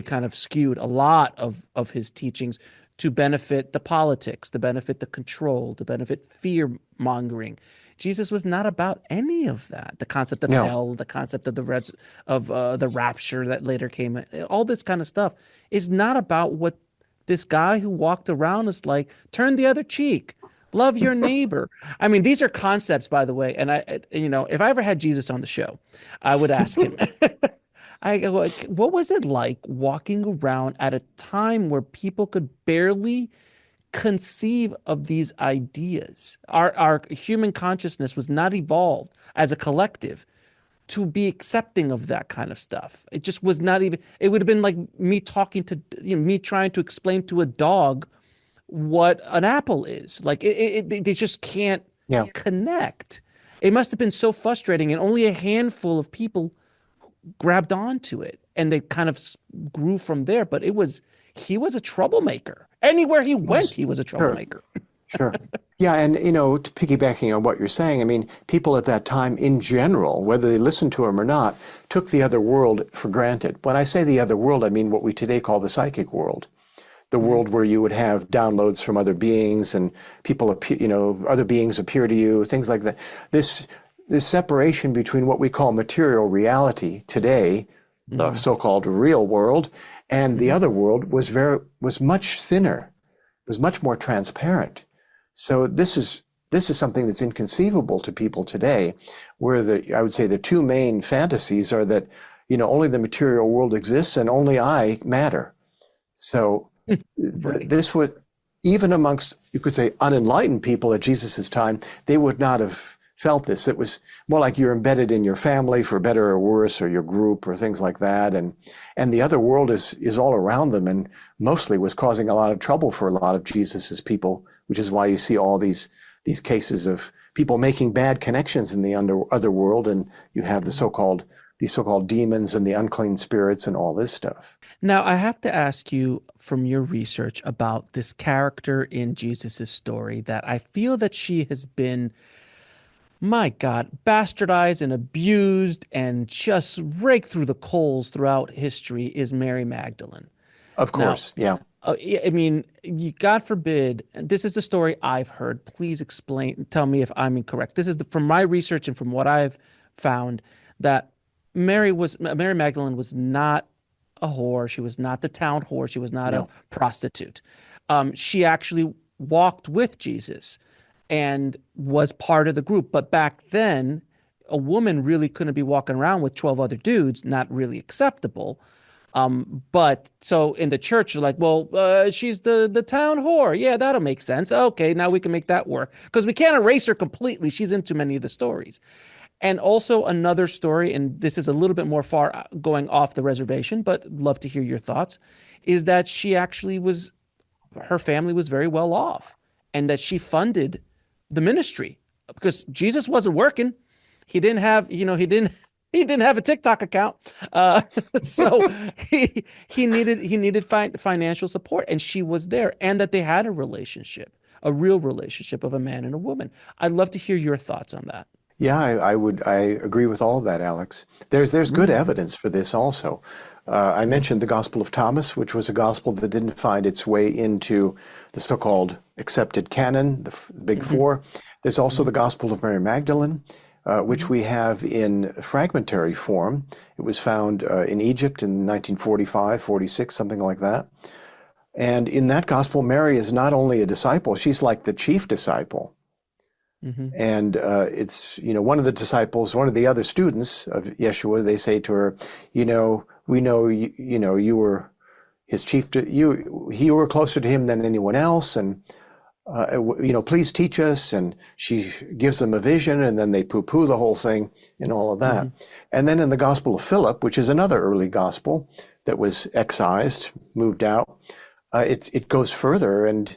B: kind of skewed a lot of his teachings to benefit the politics, to benefit the control, to benefit fear mongering. Jesus was not about any of that. The concept of hell, the concept of the rapture that later came, all this kind of stuff is not about what this guy who walked around is like. Turn the other cheek, love your neighbor. I mean, these are concepts, by the way. And if I ever had Jesus on the show, I would ask him. I go, what was it like walking around at a time where people could barely conceive of these ideas? Our human consciousness was not evolved as a collective to be accepting of that kind of stuff. It just was not even, it would have been like me me trying to explain to a dog what an apple is. Like they just can't connect. It must have been so frustrating, and only a handful of people grabbed onto it, and they kind of grew from there. But he was a troublemaker. Anywhere he went, he was a troublemaker.
A: Sure. Yeah, and piggybacking on what you're saying, I mean, people at that time in general, whether they listened to him or not, took the other world for granted. When I say the other world, I mean what we today call the psychic world. The world where you would have downloads from other beings, and people other beings appear to you, things like that. This separation between what we call material reality today, the so-called real world, and the other world was much thinner, was much more transparent. So this is something that's inconceivable to people today, where I would say the two main fantasies are that, only the material world exists and only I matter. So this would, even amongst, you could say, unenlightened people at Jesus's time, they would not have felt this. It was more like you're embedded in your family, for better or worse, or your group, or things like that. And the other world is all around them, and mostly was causing a lot of trouble for a lot of Jesus's people, which is why you see all these cases of people making bad connections in the other world, and you have these so-called demons and the unclean spirits and all this stuff.
B: Now, I have to ask you, from your research, about this character in Jesus's story that I feel that she has been, my God, bastardized and abused and just raked through the coals throughout history, is Mary Magdalene.
A: Of course,
B: now, I mean, God forbid, and this is the story I've heard. Please explain, tell me if I'm incorrect. This is from my research and from what I've found that Mary Magdalene was not a whore. She was not the town whore. She was not a
A: No.
B: prostitute. She actually walked with Jesus and was part of the group. But back then, a woman really couldn't be walking around with 12 other dudes, not really acceptable. But so in the church, you're like, well, she's the town whore. Yeah, that'll make sense. Okay, now we can make that work because we can't erase her completely. She's in too many of the stories. And also another story, and this is a little bit more far going off the reservation, but love to hear your thoughts, is that she actually was, her family was very well off and that she funded the ministry because Jesus wasn't working. He didn't have, he didn't have a TikTok account. So he needed financial support and she was there and that they had a relationship, a real relationship of a man and a woman. I'd love to hear your thoughts on that.
A: Yeah, I agree with all of that, Alex. There's good evidence for this also. I mentioned the Gospel of Thomas, which was a gospel that didn't find its way into the so-called accepted canon, the Big Four. There's also the Gospel of Mary Magdalene, which we have in fragmentary form. It was found in Egypt in 1945, 46, something like that. And in that gospel, Mary is not only a disciple, she's like the chief disciple. And it's, one of the disciples, one of the other students of Yeshua, they say to her, we know, you were his chief, you were closer to him than anyone else. And, please teach us. And she gives them a vision and then they poo-poo the whole thing and all of that. And then in the Gospel of Philip, which is another early gospel that was excised, moved out, it goes further and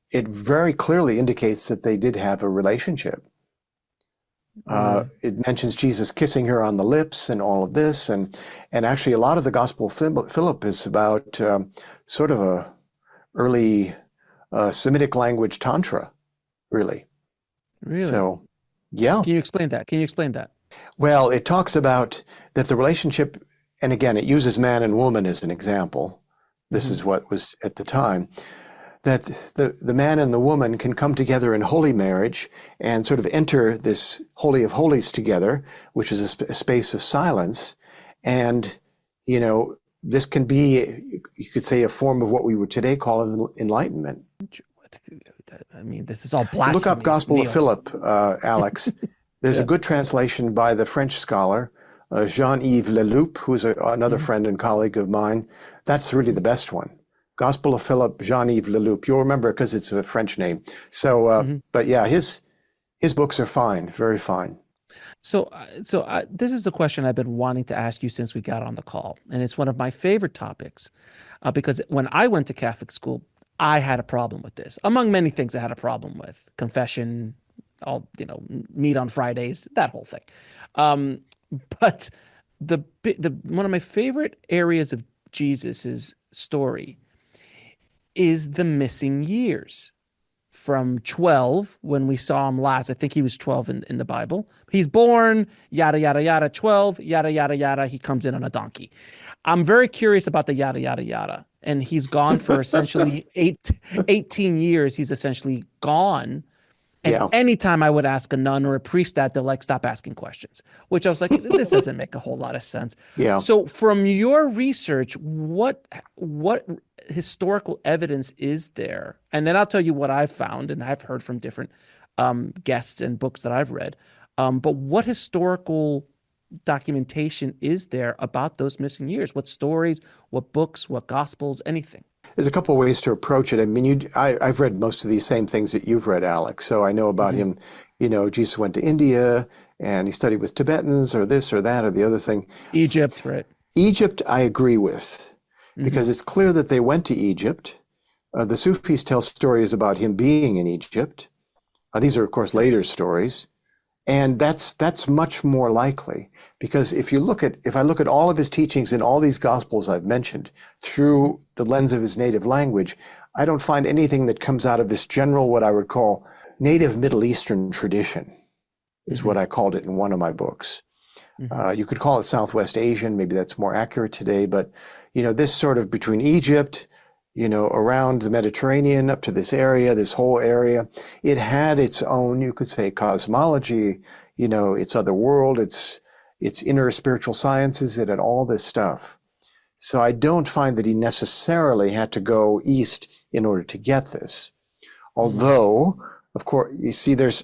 A: it very clearly indicates that they did have a relationship. It mentions Jesus kissing her on the lips and all of this. And actually a lot of the Gospel of Philip is about sort of a early Semitic language Tantra, really.
B: Really?
A: So, yeah.
B: Can you explain that?
A: Well, it talks about that the relationship, and again, it uses man and woman as an example. This is what was at the time. That the man and the woman can come together in holy marriage and sort of enter this holy of holies together, which is a space of silence. And, this can be, you could say, a form of what we would today call enlightenment.
B: I mean, this is all blasphemy.
A: Look up Gospel
B: Neil.
A: of Philip, Alex. There's a good translation by the French scholar, Jean-Yves Leloup, who's another friend and colleague of mine. That's really the best one. Gospel of Philip, Jean-Yves Leloup. You'll remember because it's a French name. So, but yeah, his books are fine, very fine.
B: So this is a question I've been wanting to ask you since we got on the call, and it's one of my favorite topics because when I went to Catholic school, I had a problem with this. Among many things, I had a problem with confession, meet on Fridays, that whole thing. But the one of my favorite areas of Jesus's story is the missing years from 12 when we saw him last. I think he was 12 in the Bible. He's born, yada, yada, yada, 12, yada, yada, yada. He comes in on a donkey. I'm very curious about the yada, yada, yada. And he's gone for essentially 18 years. He's essentially gone. And anytime I would ask a nun or a priest that, they're like, stop asking questions, which I was like, this doesn't make a whole lot of sense. Yeah. So from your research, what historical evidence is there? And then I'll tell you what I've found, and I've heard from different guests and books that I've read. But what historical documentation is there about those missing years? What stories, what books, what gospels, anything?
A: There's a couple of ways to approach it. I mean, I've read most of these same things that you've read, Alex. So I know about him. Jesus went to India and he studied with Tibetans or this or that or the other thing.
B: Egypt, right?
A: Egypt, I agree with, because it's clear that they went to Egypt. The Sufis tell stories about him being in Egypt. These are, of course, later stories. And that's much more likely, because if I look at all of his teachings in all these gospels I've mentioned through the lens of his native language, I don't find anything that comes out of this general, what I would call native Middle Eastern tradition, is what I called it in one of my books. You could call it Southwest Asian, maybe that's more accurate today, but this sort of between Egypt, around the Mediterranean up to this area, this whole area. It had its own, you could say, cosmology, its other world, its inner spiritual sciences. It had all this stuff. So I don't find that he necessarily had to go east in order to get this. Although, of course, you see, there's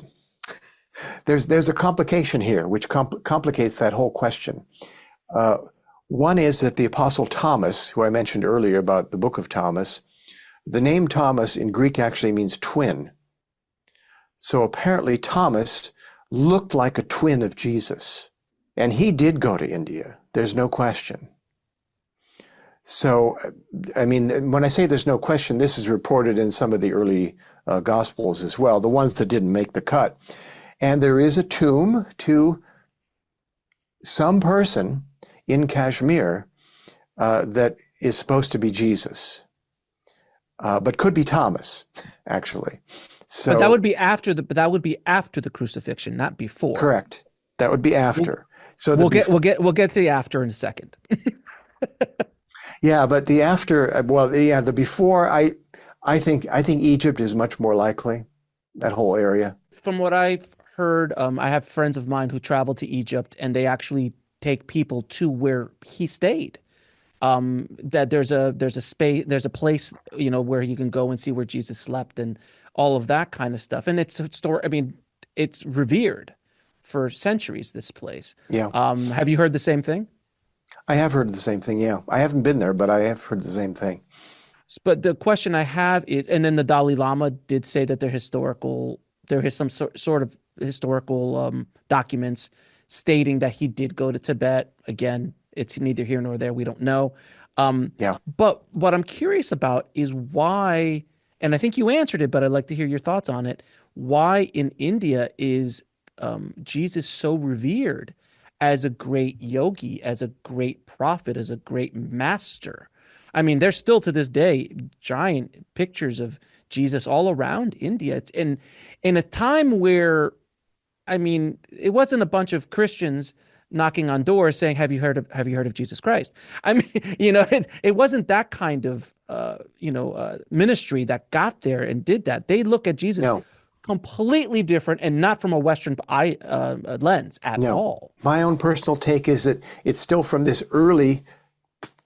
A: a complication here, which complicates that whole question. One is that the Apostle Thomas, who I mentioned earlier about the Book of Thomas, the name Thomas in Greek actually means twin. So apparently Thomas looked like a twin of Jesus. And he did go to India. There's no question. So, I mean, when I say there's no question, this is reported in some of the early Gospels as well, the ones that didn't make the cut. And there is a tomb to some person in Kashmir that is supposed to be Jesus, but could be Thomas, actually. So
B: but that would be after the crucifixion, not before.
A: Correct. That would be after. So
B: we'll get to the after in a second.
A: Yeah, but the after, the before, I think Egypt is much more likely, that whole area.
B: From what I've heard, I have friends of mine who travel to Egypt, and they actually take people to where he stayed. That there's a place, where you can go and see where Jesus slept and all of that kind of stuff. And it's revered for centuries, this place.
A: Yeah.
B: Have you heard the same thing?
A: I have heard the same thing, yeah. I haven't been there, but I have heard the same thing.
B: But the question I have is, and then the Dalai Lama did say that there is some sort of historical documents stating that he did go to Tibet. Again, it's neither here nor there. We don't know.
A: Yeah.
B: But what I'm curious about is why, and I think you answered it, but I'd like to hear your thoughts on it. Why in India is Jesus so revered as a great yogi, as a great prophet, as a great master? I mean, there's still to this day giant pictures of Jesus all around India. It's in a time where, I mean, it wasn't a bunch of Christians knocking on doors saying, "Have you heard of Jesus Christ?" I mean, it wasn't that kind of ministry that got there and did that. They look at Jesus completely different and not from a Western lens at all.
A: My own personal take is that it's still from this early,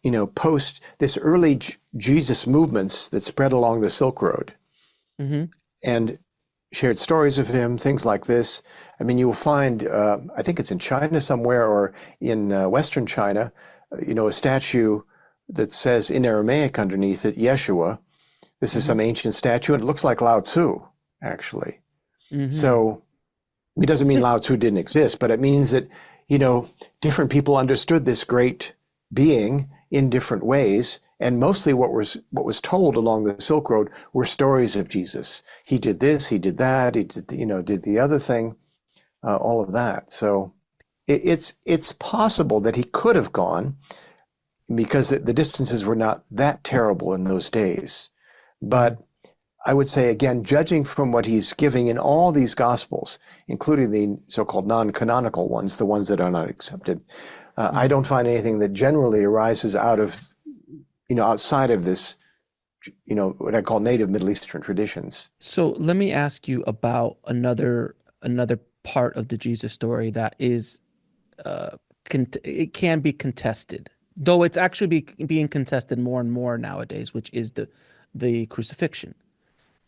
A: early Jesus movements that spread along the Silk Road, and shared stories of him, things like this. I mean, you'll find, I think it's in China somewhere or in Western China, a statue that says in Aramaic underneath it, Yeshua. This is some ancient statue, and it looks like Lao Tzu, actually. So it doesn't mean Lao Tzu didn't exist, but it means that, different people understood this great being in different ways. And mostly what was told along the Silk Road were stories of Jesus. He did this, he did that, he did, did the other thing, all of that. So it's possible that he could have gone, because the distances were not that terrible in those days. But I would say, again, judging from what he's giving in all these Gospels, including the so-called non-canonical ones, the ones that are not accepted, I don't find anything that generally arises out of, outside of this, what I call native Middle Eastern traditions.
B: So let me ask you about another part of the Jesus story that is, it can be contested, though it's actually being contested more and more nowadays, which is the crucifixion.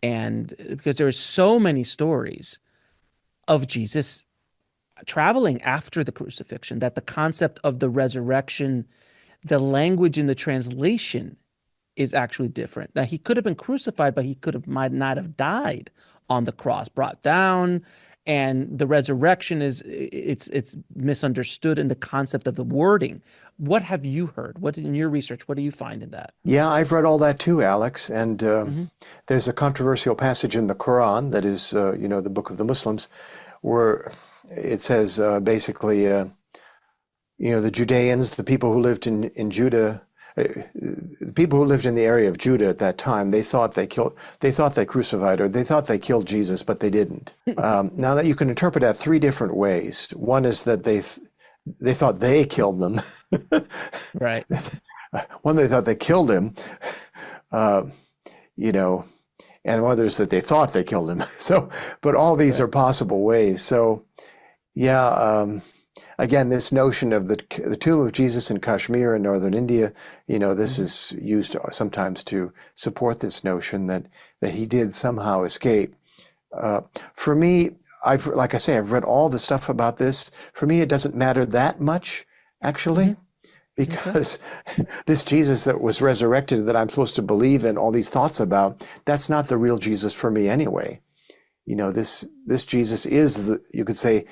B: And because there are so many stories of Jesus traveling after the crucifixion, that the concept of the resurrection, the language in the translation is actually different. Now, he could have been crucified, but he might not have died on the cross, brought down. And the resurrection it's misunderstood in the concept of the wording. What have you heard? What in your research, what do you find in that?
A: Yeah, I've read all that too, Alex. And there's a controversial passage in the Quran that is, the book of the Muslims, where it says basically, the Judeans, the people who lived in Judah, the people who lived in the area of Judah at that time, they thought they crucified, or they thought they killed Jesus, but they didn't. Now that you can interpret that three different ways. One is that they thought they killed them.
B: Right.
A: One, they thought they killed him, uh, you know, and others that they thought they killed him. So, but all these
B: Right.
A: are possible ways. So, yeah, again, this notion of the tomb of Jesus in Kashmir in northern India, this
B: Mhm.
A: is used sometimes to support this notion that he did somehow escape. Uh, for me, like I say, I've read all the stuff about this. For me, it doesn't matter that much, actually,
B: Mhm. Okay.
A: because this Jesus that was resurrected that I'm supposed to believe in, all these thoughts about, that's not the real Jesus for me anyway. This Jesus is you could say,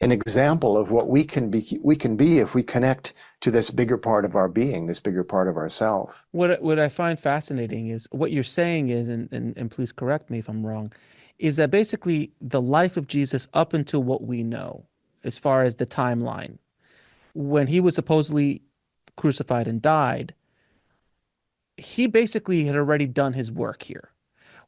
A: an example of what we can be if we connect to this bigger part of our being, this bigger part of ourself.
B: What I find fascinating is what you're saying is, and please correct me if I'm wrong, is that basically the life of Jesus up until what we know, as far as the timeline, when he was supposedly crucified and died, he basically had already done his work here.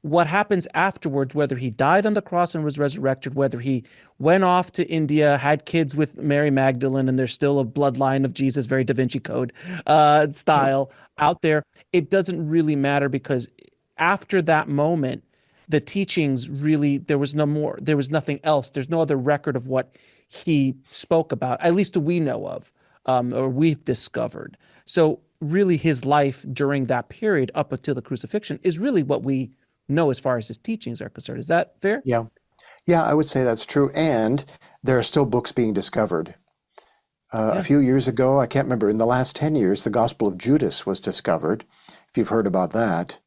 B: What happens afterwards, whether he died on the cross and was resurrected, whether he went off to India, had kids with Mary Magdalene, and there's still a bloodline of Jesus, very Da Vinci Code
A: Yep.
B: style out there, it doesn't really matter because after that moment, the teachings really, there was no more, there was nothing else. There's no other record of what he spoke about, at least that we know of, or we've discovered. So really his life during that period up until the crucifixion is really what we know as far as his teachings are concerned. Is that fair?
A: Yeah. Yeah, I would say that's true. And there are still books being discovered. A
B: Yeah.
A: few years ago, I can't remember, in the last 10 years, the Gospel of Judas was discovered, if you've heard about that.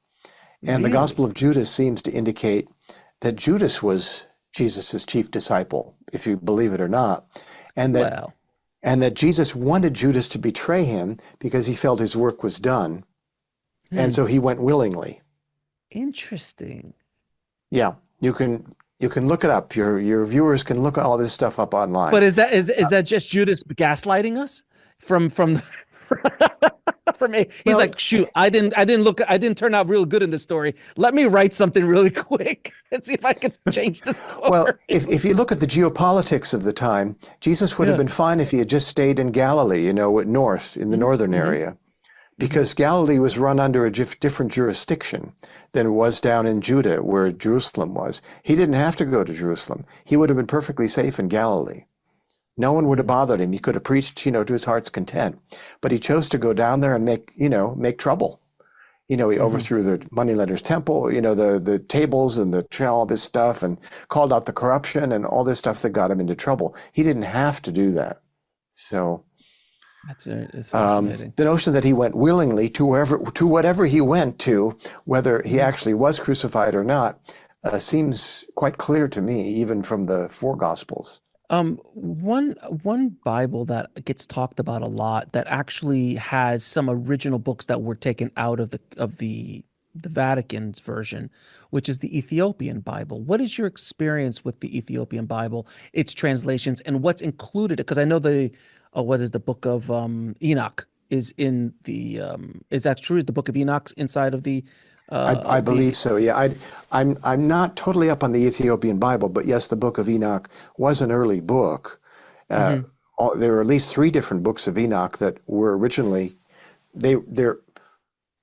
A: And the Gospel
B: Really?
A: of Judas seems to indicate that Judas was Jesus's chief disciple, if you believe it or not, and that
B: Well,
A: Jesus wanted Judas to betray him because he felt his work was done, and
B: hmm,
A: so he went willingly.
B: interesting.
A: Yeah, you can look it up. Your viewers can look all this stuff up
B: But
A: online.
B: is that just Judas gaslighting us from from me? He's
A: Well,
B: like, shoot, I didn't turn out real good in this story. Let me write something really quick and see if I can change the
A: well,
B: story.
A: if you look at the geopolitics of the time, Jesus would have
B: Yeah.
A: been fine if he had just stayed in Galilee, north in the
B: Hmm.
A: northern
B: Hmm.
A: area,
B: Hmm.
A: because Galilee was run under a different jurisdiction than it was down in Judah, where Jerusalem was. He didn't have to go to Jerusalem. He would have been perfectly safe in Galilee. No one would have bothered him. He could have preached, to his heart's content. But he chose to go down there and make trouble. He
B: Hmm.
A: overthrew the moneylenders' temple, the tables and all this stuff, and called out the corruption and all this stuff that got him into trouble. He didn't have to do that. So
B: It's fascinating.
A: the notion that he went willingly to whatever he went to, whether he
B: Mhm.
A: actually was crucified or not, seems quite clear to me, even from the four Gospels.
B: One Bible that gets talked about a lot that actually has some original books that were taken out of the Vatican's version, which is the Ethiopian Bible. What is your experience with the Ethiopian Bible, its translations, and what's included? Because I know what is the book of Enoch is in the is that true? The book of Enoch's inside
A: I
B: of the
A: believe so. Yeah, I'm not totally up on the Ethiopian Bible, but yes, the Book of Enoch was an early book. Uh,
B: Mhm.
A: there are at least three different books of Enoch that were originally they're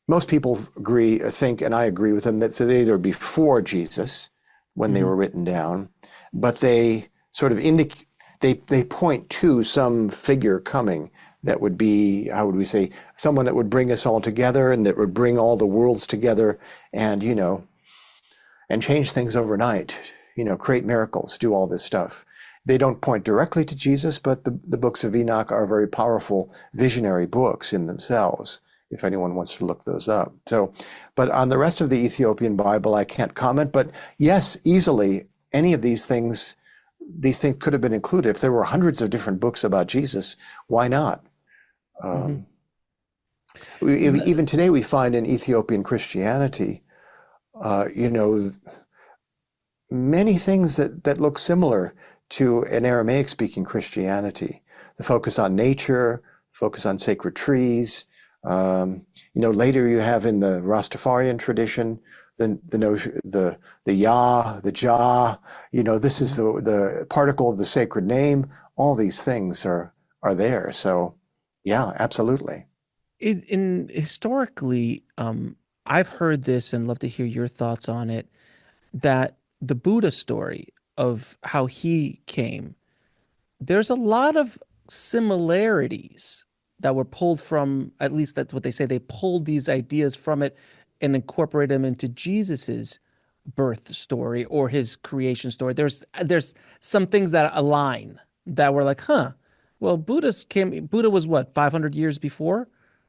A: most people think, and I agree with them, that they either before Jesus when they
B: Mhm.
A: were written down, but they sort of indicate they point to some figure coming that would be, how would we say, someone that would bring us all together and that would bring all the worlds together and and change things overnight, create miracles, do all this stuff. They don't point directly to Jesus, but the books of Enoch are very powerful visionary books in themselves, if anyone wants to look those up. So, but on the rest of the Ethiopian Bible, I can't comment, but yes, easily any of these things could have been included. If there were hundreds of different books about Jesus, why not?
B: Mhm.
A: Um,
B: Le-
A: even today, we find in Ethiopian Christianity, uh, you know, many things that look similar to an Aramaic speaking Christianity. The focus on nature, focus on sacred trees. Later you have in the Rastafarian tradition, the notion, the Yah, the Jah, this is
B: Mhm.
A: the particle of the sacred name. All these things are there. So yeah, absolutely.
B: In historically, I've heard this and love to hear your thoughts on it, that the Buddha story of how he came, there's a lot of similarities that were pulled from, at least that's what they say, they pulled these ideas from it and incorporate them into Jesus's birth story or his creation story. There's some things that align that were like, huh, well, Buddha was what, 500 years before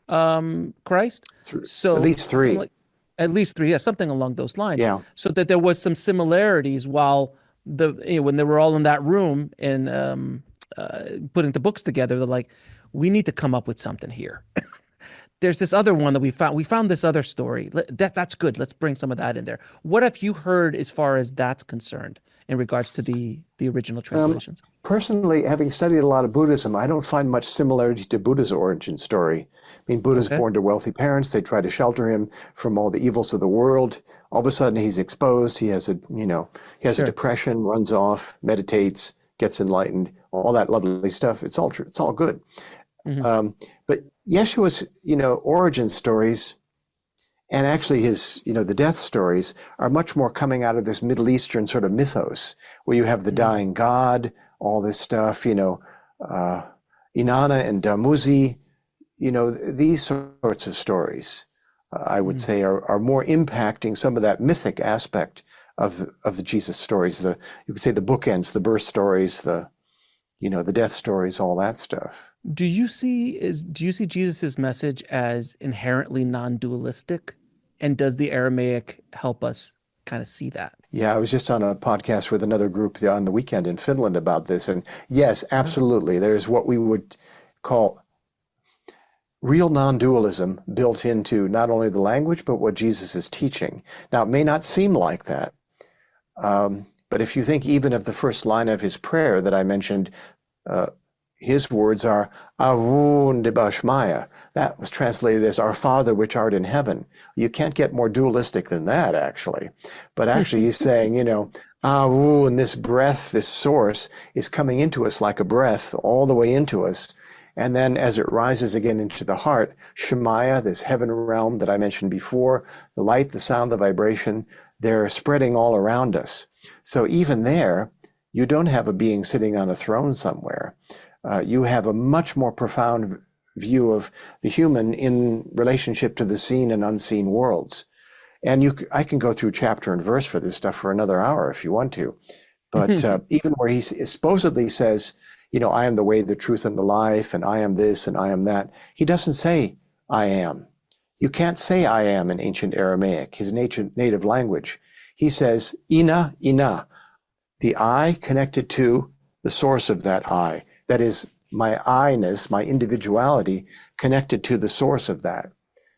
B: Christ?
A: At
B: So
A: least
B: something
A: three.
B: like at least three, yeah, something along those lines.
A: Yeah.
B: So that there was some similarities while when they were all in that room and putting the books together, they're like, we need to come up with something here. There's this other one that we found. We found this other story. That's good. Let's bring some of that in there. What have you heard as far as that's concerned in regards to the original translations?
A: Personally, having studied a lot of Buddhism, I don't find much similarity to Buddha's origin story. I mean, Buddha's
B: Okay,
A: born to wealthy parents. They try to shelter him from all the evils of the world. All of a sudden, he's exposed. He has a
B: sure.
A: depression, runs off, meditates, gets enlightened, all that lovely stuff. It's all true. It's all good.
B: Hmm.
A: But Yeshua's, origin stories and actually his, the death stories are much more coming out of this Middle Eastern sort of mythos where you have the
B: Hmm.
A: dying God, all this stuff, Inanna and Damuzi, these sorts of stories, I would
B: Hmm.
A: say are more impacting some of that mythic aspect of the Jesus stories. You could say the bookends, the birth stories, the death stories, all that stuff.
B: Do you see Jesus's message as inherently non-dualistic? And does the Aramaic help us kind of see that?
A: Yeah, I was just on a podcast with another group on the weekend in Finland about this. And yes,
B: Uh-huh.
A: absolutely. There's what we would call real non-dualism built into not only the language, but what Jesus is teaching. Now, it may not seem like that, but if you think even of the first line of his prayer that I mentioned, uh, his words are Arun de Bashmaya. That was translated as Our Father which art in heaven. You can't get more dualistic than that, actually. But actually, he's saying, Arun, this breath, this source, is coming into us like a breath, all the way into us. And then as it rises again into the heart, Shemaya, this heaven realm that I mentioned before, the light, the sound, the vibration, they're spreading all around us. So even there, you don't have a being sitting on a throne somewhere. You have a much more profound view of the human in relationship to the seen and unseen worlds. And I can go through chapter and verse for this stuff for another hour if you want to. But even where he supposedly says, I am the way, the truth, and the life, and I am this, and I am that, he doesn't say, I am. You can't say I am in ancient Aramaic, his native language. He says, Ina, Ina, the I connected to the source of that I. That is my I-ness, my individuality connected to the source of that.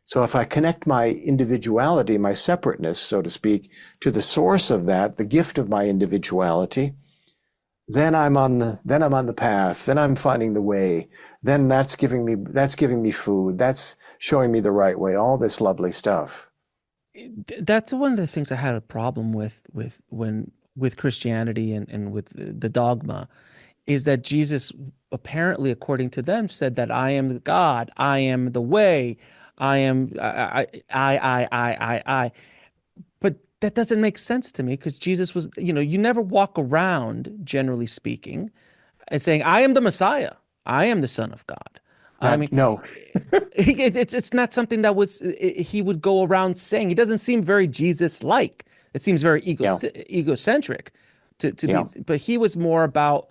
A: So if I connect my individuality, my separateness, so to speak, to the source of that, the gift of my individuality, then I'm on the path, then I'm finding the way, then that's giving me food, that's showing me the right way, all this lovely stuff.
B: That's one of the things I had a problem with Christianity and with the dogma is that Jesus apparently, according to them, said that I am God, I am the way, I am I. But that doesn't make sense to me because Jesus was, you never walk around, generally speaking, and saying, I am the Messiah, I am the Son of God. I
A: Not
B: mean,
A: no,
B: it's not something that he would go around saying. He doesn't seem very Jesus-like. It seems very
A: yeah,
B: egocentric to be,
A: yeah.
B: but he was more about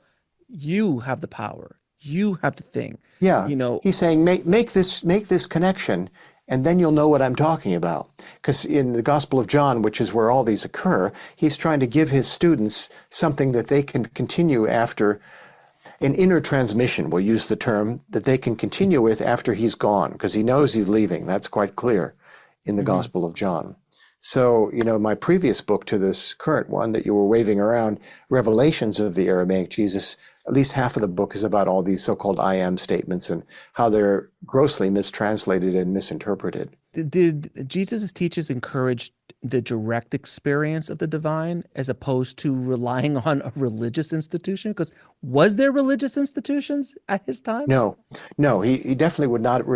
B: you have the power, you have the thing,
A: Yeah,
B: you know.
A: he's saying make this connection, and then you'll know what I'm talking about. Because in the Gospel of John, which is where all these occur, he's trying to give his students something that they can continue after an inner transmission. We'll use the term that they can continue with after he's gone, because he knows he's leaving. That's quite clear in the
B: Mhm.
A: Gospel of John. So, my previous book to this current one that you were waving around, Revelations of the Aramaic Jesus, at least half of the book is about all these so-called I am statements and how they're grossly mistranslated and misinterpreted.
B: Did Jesus' teachers encourage the direct experience of the divine as opposed to relying on a religious institution? Because was there religious institutions at his time?
A: No, no, he definitely would not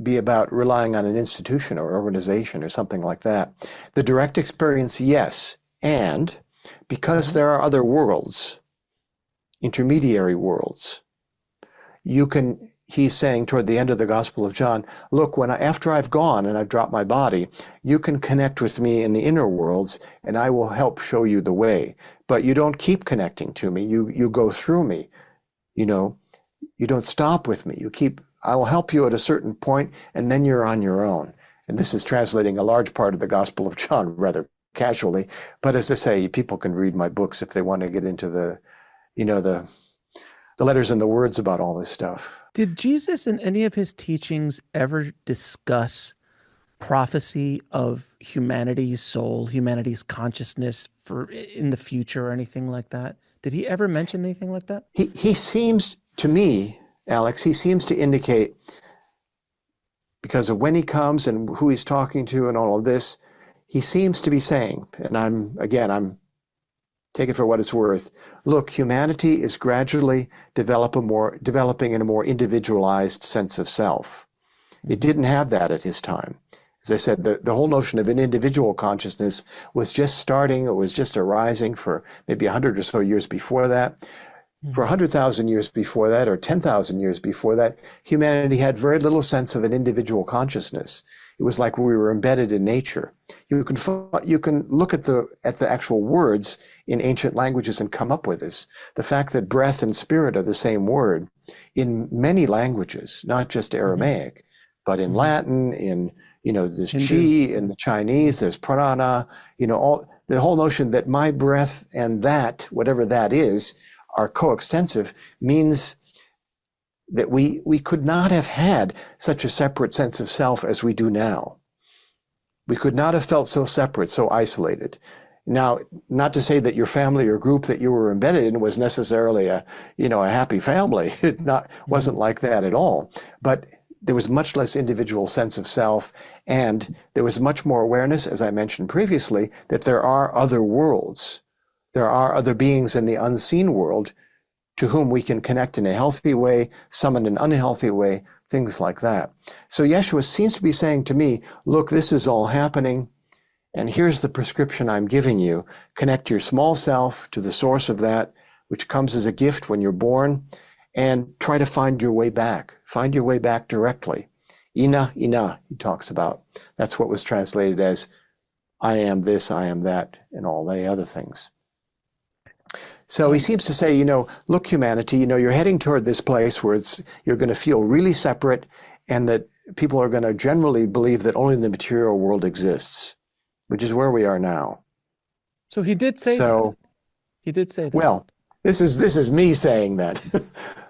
A: be about relying on an institution or organization or something like that. The direct experience, yes. And because there are other worlds, intermediary worlds, he's saying toward the end of the Gospel of John, look, after I've gone and I've dropped my body, you can connect with me in the inner worlds and I will help show you the way. But you don't keep connecting to me. You go through me. You don't stop with me. I will help you at a certain point and then you're on your own. And this is translating a large part of the Gospel of John rather casually. But as I say, people can read my books if they want to get into the letters and the words about all this stuff.
B: Did Jesus in any of his teachings ever discuss prophecy of humanity's soul, humanity's consciousness in the future or anything like that? Did he ever mention anything like that?
A: He seems to me, Alex, he seems to indicate, because of when he comes and who he's talking to and all of this, he seems to be saying, and I'm take it for what it's worth, look, humanity is gradually developing in a more individualized sense of self. It didn't have that at his time. As I said, the whole notion of an individual consciousness was just starting, it was just arising for maybe 100 or so years before that. For 100,000 years before that, or 10,000 years before that, humanity had very little sense of an individual consciousness. It was like we were embedded in nature. You can look at the actual words in ancient languages and come up with this. The fact that breath and spirit are the same word in many languages, not just Aramaic, but in Latin, there's chi in the Chinese, there's prana, the whole notion that my breath and that, whatever that is, are coextensive means that we could not have had such a separate sense of self as we do now. We could not have felt so separate, so isolated. Now, not to say that your family or group that you were embedded in was necessarily a happy family. It wasn't like that at all. But there was much less individual sense of self, and there was much more awareness, as I mentioned previously, that there are other worlds. There are other beings in the unseen world to whom we can connect in a healthy way, some in an unhealthy way, things like that. So Yeshua seems to be saying to me, look, this is all happening, and here's the prescription I'm giving you. Connect your small self to the source of that, which comes as a gift when you're born, and try to find your way back. Find your way back directly. Ina, he talks about. That's what was translated as, I am this, I am that, and all the other things. So he seems to say, look, humanity, you're heading toward this place where you're going to feel really separate, and that people are going to generally believe that only the material world exists, which is where we are now.
B: So he did say that. He did say that.
A: Well, this is me saying that.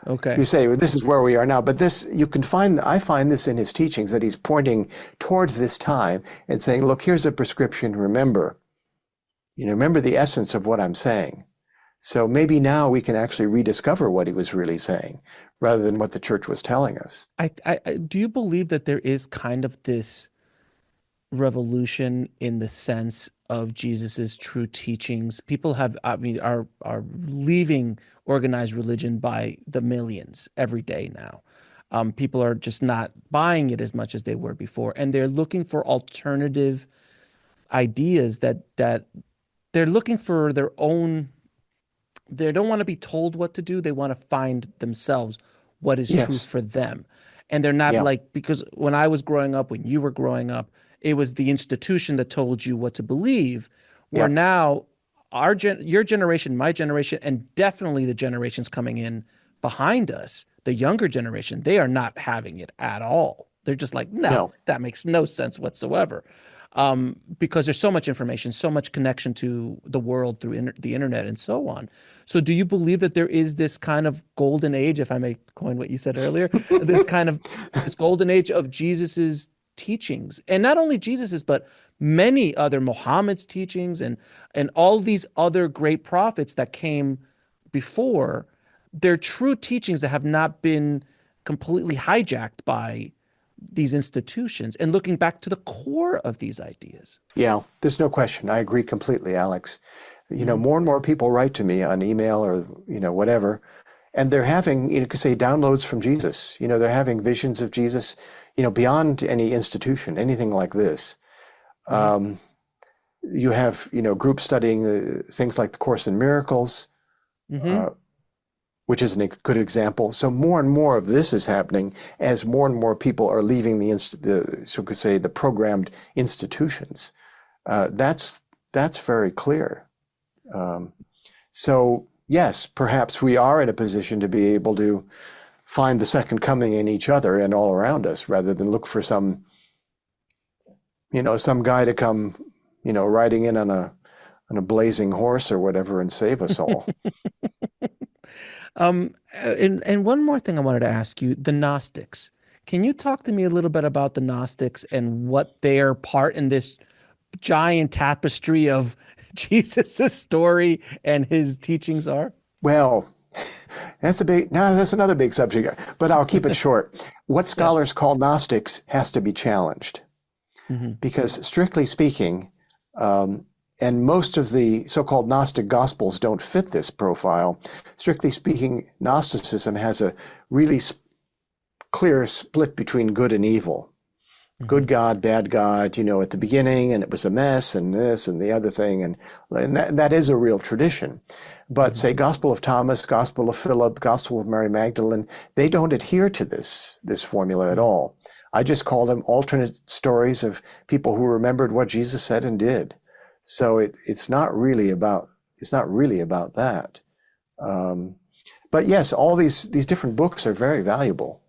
B: Okay.
A: You say, well, this is where we are now, but I find this in his teachings, that he's pointing towards this time and saying, look, here's a prescription. Remember the essence of what I'm saying. So maybe now we can actually rediscover what he was really saying, rather than what the church was telling us.
B: Do you believe that there is kind of this revolution in the sense of Jesus's true teachings? People are leaving organized religion by the millions every day now. People are just not buying it as much as they were before, and they're looking for alternative ideas that they're looking for their own. They don't want to be told what to do. They want to find themselves what is true for them. And they're not because when I was growing up, when you were growing up, it was the institution that told you what to believe. Where now your generation, my generation, and definitely the generations coming in behind us, the younger generation, they are not having it at all. They're just like, no, that makes no sense whatsoever. Because there's so much information, so much connection to the world through the internet and so on. So do you believe that there is this kind of golden age, if I may coin what you said earlier, this golden age of Jesus's teachings, and not only Jesus's, but many other Muhammad's teachings and all these other great prophets that came before, they're true teachings that have not been completely hijacked by these institutions, and looking back to the core of these ideas.
A: Yeah, there's no question. I agree completely, Alex. More and more people write to me on email or, whatever, and they're having, you could say, downloads from Jesus. They're having visions of Jesus. beyond any institution, anything like this. You have, groups studying things like the Course in Miracles, which is a good example. So more and more of this is happening as more and more people are leaving the programmed institutions. That's very clear. So yes, perhaps we are in a position to be able to find the second coming in each other and all around us, rather than look for some guy to come, riding in on a blazing horse or whatever and save us all.
B: And one more thing I wanted to ask you, the Gnostics. Can you talk to me a little bit about the Gnostics and what their part in this giant tapestry of Jesus' story and his teachings are?
A: Well, that's another big subject, but I'll keep it short. What scholars call Gnostics has to be challenged, because strictly speaking, and most of the so-called Gnostic Gospels don't fit this profile. Strictly speaking, Gnosticism has a really clear split between good and evil. Good God, bad God, at the beginning, and it was a mess, and this and the other thing, and that is a real tradition. But say Gospel of Thomas, Gospel of Philip, Gospel of Mary Magdalene, they don't adhere to this formula at all. I just call them alternate stories of people who remembered what Jesus said and did. So it's not really about that. But yes, all these different books are very valuable.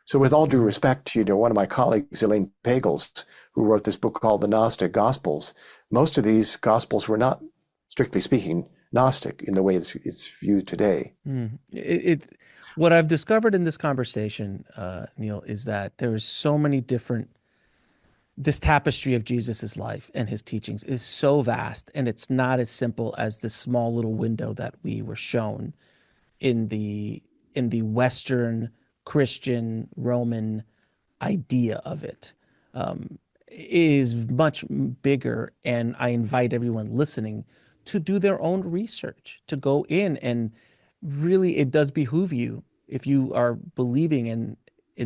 A: So with all due respect to one of my colleagues, Elaine Pagels, who wrote this book called The Gnostic Gospels, most of these Gospels were not, strictly speaking, Gnostic in the way it's viewed today.
B: What I've discovered in this conversation, Neil, is that there is so many different. This tapestry of Jesus's life and his teachings is so vast, and it's not as simple as this small little window that we were shown in the Western Christian Roman idea of it. Is much bigger, and I invite everyone listening to do their own research, to go in, and really it does behoove you, if you are believing in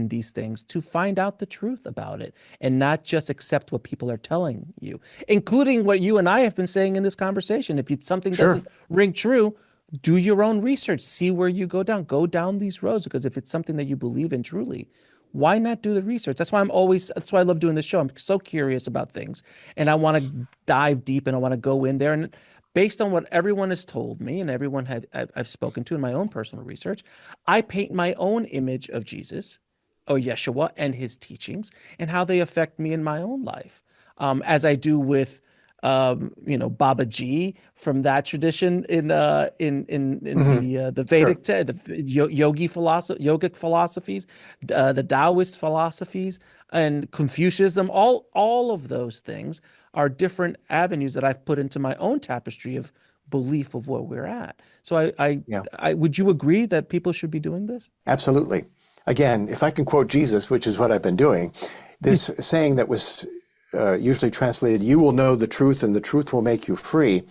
B: these things, to find out the truth about it and not just accept what people are telling you, including what you and I have been saying in this conversation. If something doesn't ring true, do your own research, see where you go down these roads, because if it's something that you believe in truly, why not do the research? That's why I love doing this show. I'm so curious about things, and I want to dive deep, and I want to go in there, and based on what everyone has told me and everyone I've spoken to in my own personal research, I paint my own image of Jesus or Yeshua and his teachings and how they affect me in my own life, as I do with Baba Ji from that tradition in the Vedic, the yogic philosophies, the Taoist philosophies, and Confucianism. All of those things are different avenues that I've put into my own tapestry of belief of where we're at. So I would you agree that people should be doing this?
A: Absolutely. Again, if I can quote Jesus, which is what I've been doing, this saying that was usually translated, "You will know the truth and the truth will make you free."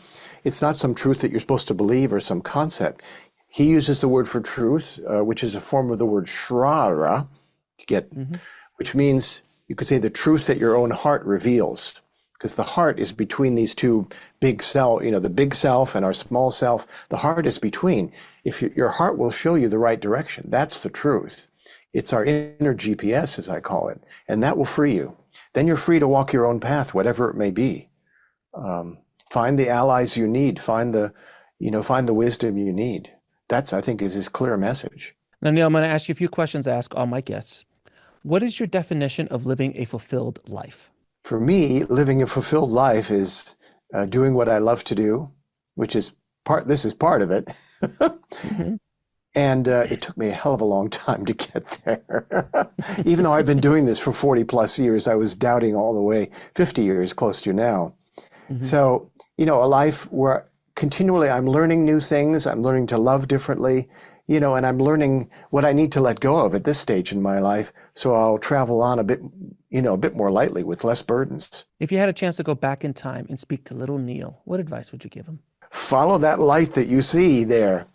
A: It's not some truth that you're supposed to believe or some concept. He uses the word for truth, which is a form of the word shrara, which means you could say the truth that your own heart reveals, because the heart is between these two big self, the big self and our small self. The heart is between. If your heart will show you the right direction, that's the truth. It's our inner GPS, as I call it, and that will free you. Then you're free to walk your own path, whatever it may be. Find the allies you need. Find the wisdom you need. That's, I think, is his clear message.
B: Now, Neil, I'm going to ask you a few questions I ask all my guests. What is your definition of living a fulfilled life?
A: For me, living a fulfilled life is doing what I love to do, which is this is part of it. And it took me a hell of a long time to get there. Even though I've been doing this for 40 plus years, I was doubting all the way, 50 years close to now. So, a life where continually I'm learning new things, I'm learning to love differently, and I'm learning what I need to let go of at this stage in my life, so I'll travel on a bit more lightly with less burdens.
B: If you had a chance to go back in time and speak to little Neil, what advice would you give him?
A: Follow that light that you see there.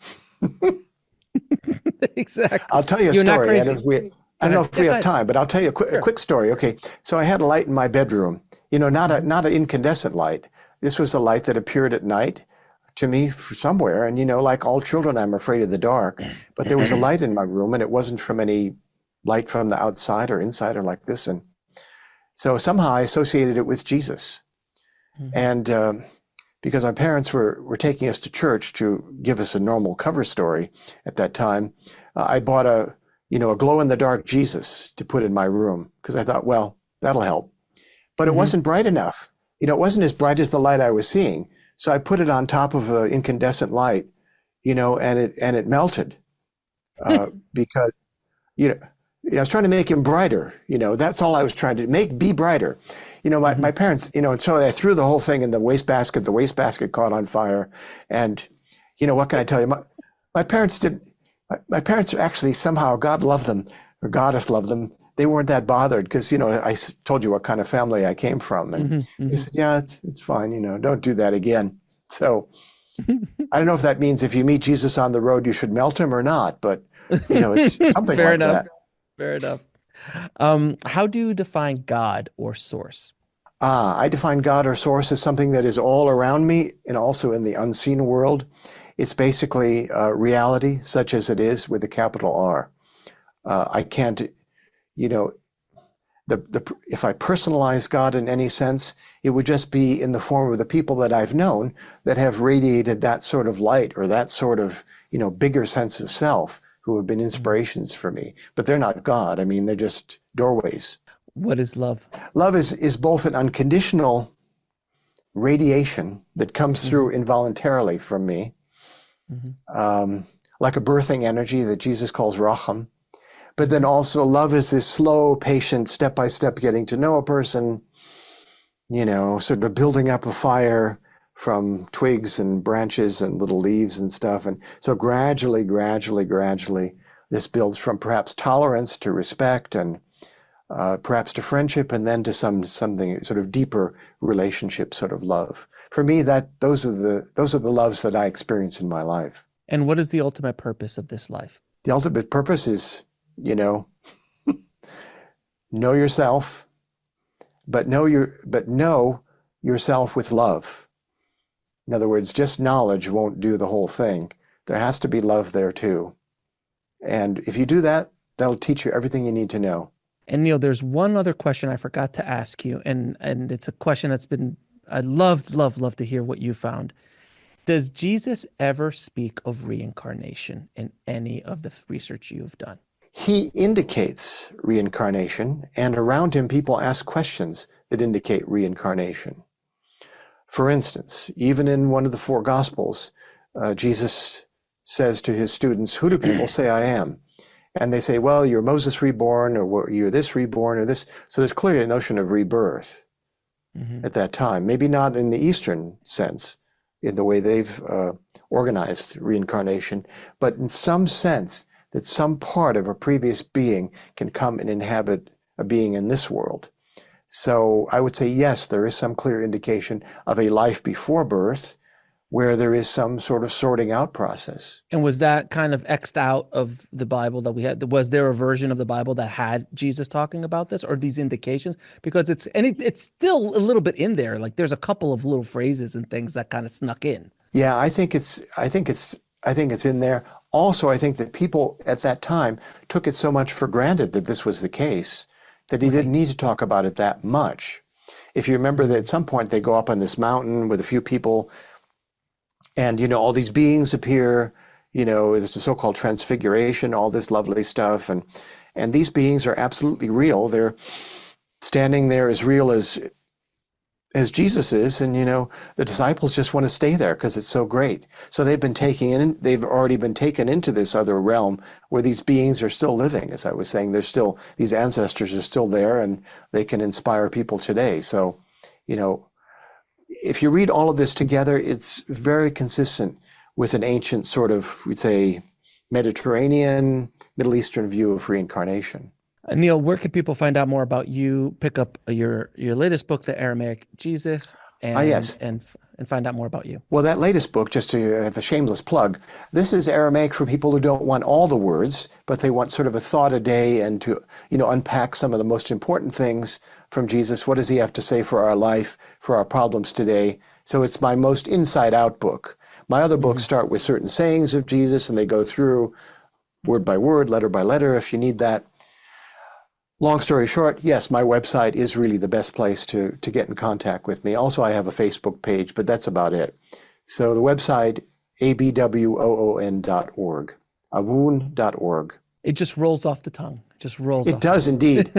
B: Exactly.
A: I'll tell you a story. I don't know if we
B: go
A: have
B: ahead.
A: time, but I'll tell you a
B: Sure.
A: quick story. Okay, so I had a light in my bedroom. Not an incandescent light. This was a light that appeared at night to me somewhere. And like all children, I'm afraid of the dark. But there was a light in my room, and it wasn't from any light from the outside or inside or like this. And so somehow I associated it with Jesus. And because my parents were taking us to church to give us a normal cover story at that time, I bought a glow-in-the-dark Jesus to put in my room because I thought, well, that'll help. But it wasn't bright enough. It wasn't as bright as the light I was seeing. So I put it on top of an incandescent light, and it melted because, I was trying to make him brighter. That's all I was trying to be brighter. My parents, and so I threw the whole thing in the wastebasket. The wastebasket caught on fire. And, what can I tell you? My parents actually somehow, God loved them, or Goddess loved them. They weren't that bothered because, I told you what kind of family I came from. And they said, yeah, it's fine. Don't do that again. So I don't know if that means if you meet Jesus on the road, you should melt him or not. But, it's something
B: Fair
A: like
B: enough.
A: that.
B: Fair enough. How do you define God or source?
A: I define God or source as something that is all around me and also in the unseen world. It's basically reality, such as it is with a capital R. I can't, if I personalize God in any sense, it would just be in the form of the people that I've known that have radiated that sort of light or that sort of, bigger sense of self, who have been inspirations for me. But they're not God. I mean, they're just doorways.
B: What is love?
A: Love is both an unconditional radiation that comes through involuntarily from me, like a birthing energy that Jesus calls racham. But then also love is this slow, patient, step-by-step getting to know a person, sort of building up a fire from twigs and branches and little leaves and stuff. And so gradually, this builds from perhaps tolerance to respect and perhaps to friendship, and then to something sort of deeper relationship, sort of love. For me, those are the loves that I experience in my life.
B: And what is the ultimate purpose of this life?
A: The ultimate purpose is, know yourself, but know yourself with love. In other words, just knowledge won't do the whole thing. There has to be love there too. And if you do that, that'll teach you everything you need to know.
B: And Neil, there's one other question I forgot to ask you, and it's a question I'd love to hear what you found. Does Jesus ever speak of reincarnation in any of the research you've done?
A: He indicates reincarnation, and around him people ask questions that indicate reincarnation. For instance, even in one of the four Gospels, Jesus says to his students, "Who do people say I am?" And they say, well, you're Moses reborn, or you're this reborn, or this. So there's clearly a notion of rebirth at that time. Maybe not in the Eastern sense, in the way they've organized reincarnation, but in some sense that some part of a previous being can come and inhabit a being in this world. So I would say, yes, there is some clear indication of a life before birth where there is some sort of sorting out process.
B: And was that kind of X'd out of the Bible that we had? Was there a version of the Bible that had Jesus talking about this, or these indications? Because it's still a little bit in there. Like there's a couple of little phrases and things that kind of snuck in.
A: Yeah, I think it's in there. Also, I think that people at that time took it so much for granted that this was the case that he didn't need to talk about it that much. If you remember that at some point they go up on this mountain with a few people, and, all these beings appear, this so-called transfiguration, all this lovely stuff. And these beings are absolutely real. They're standing there as real as Jesus is. And, the disciples just want to stay there because it's so great. So they've already been taken into this other realm where these beings are still living. As I was saying, these ancestors are still there, and they can inspire people today. So, if you read all of this together, it's very consistent with an ancient sort of, we'd say, Mediterranean, Middle Eastern view of reincarnation.
B: Neil, where can people find out more about you? Pick up your latest book, The Aramaic Jesus. and
A: yes.
B: and find out more about you.
A: Well, that latest book, just to have a shameless plug, this is Aramaic for people who don't want all the words, but they want sort of a thought a day and to, unpack some of the most important things from Jesus. What does he have to say for our life, for our problems today? So it's my most inside-out book. My other books start with certain sayings of Jesus, and they go through word by word, letter by letter, if you need that. Long story short, yes, my website is really the best place to get in contact with me. Also, I have a Facebook page, but that's about it. So the website, abwoon.org, awoon.org.
B: It just rolls off the tongue. It just rolls off.
A: It does indeed.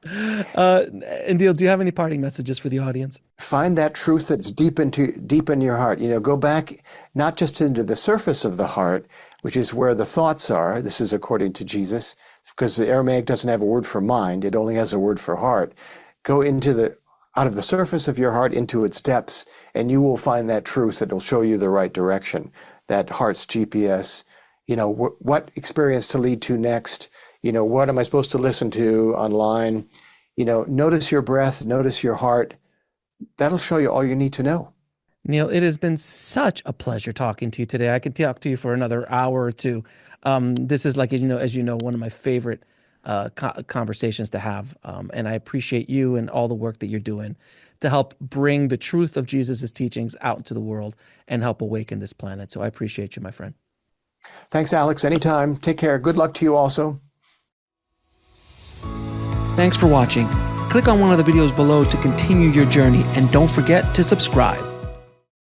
B: Anil, do you have any parting messages for the audience?
A: Find that truth that's deep in your heart. Go back not just into the surface of the heart, which is where the thoughts are. This is according to Jesus, because the Aramaic doesn't have a word for mind. It only has a word for heart. Go out of the surface of your heart into its depths, and you will find that truth that will show you the right direction, that heart's GPS. What experience to lead to next? What am I supposed to listen to online? Notice your breath, notice your heart. That'll show you all you need to know.
B: Neil, it has been such a pleasure talking to you today. I could talk to you for another hour or two. This is like, as you know, one of my favorite conversations to have. And I appreciate you and all the work that you're doing to help bring the truth of Jesus' teachings out into the world and help awaken this planet. So I appreciate you, my friend.
A: Thanks, Alex. Anytime. Take care. Good luck to you also.
B: Thanks for watching. Click on one of the videos below to continue your journey, and don't forget to subscribe.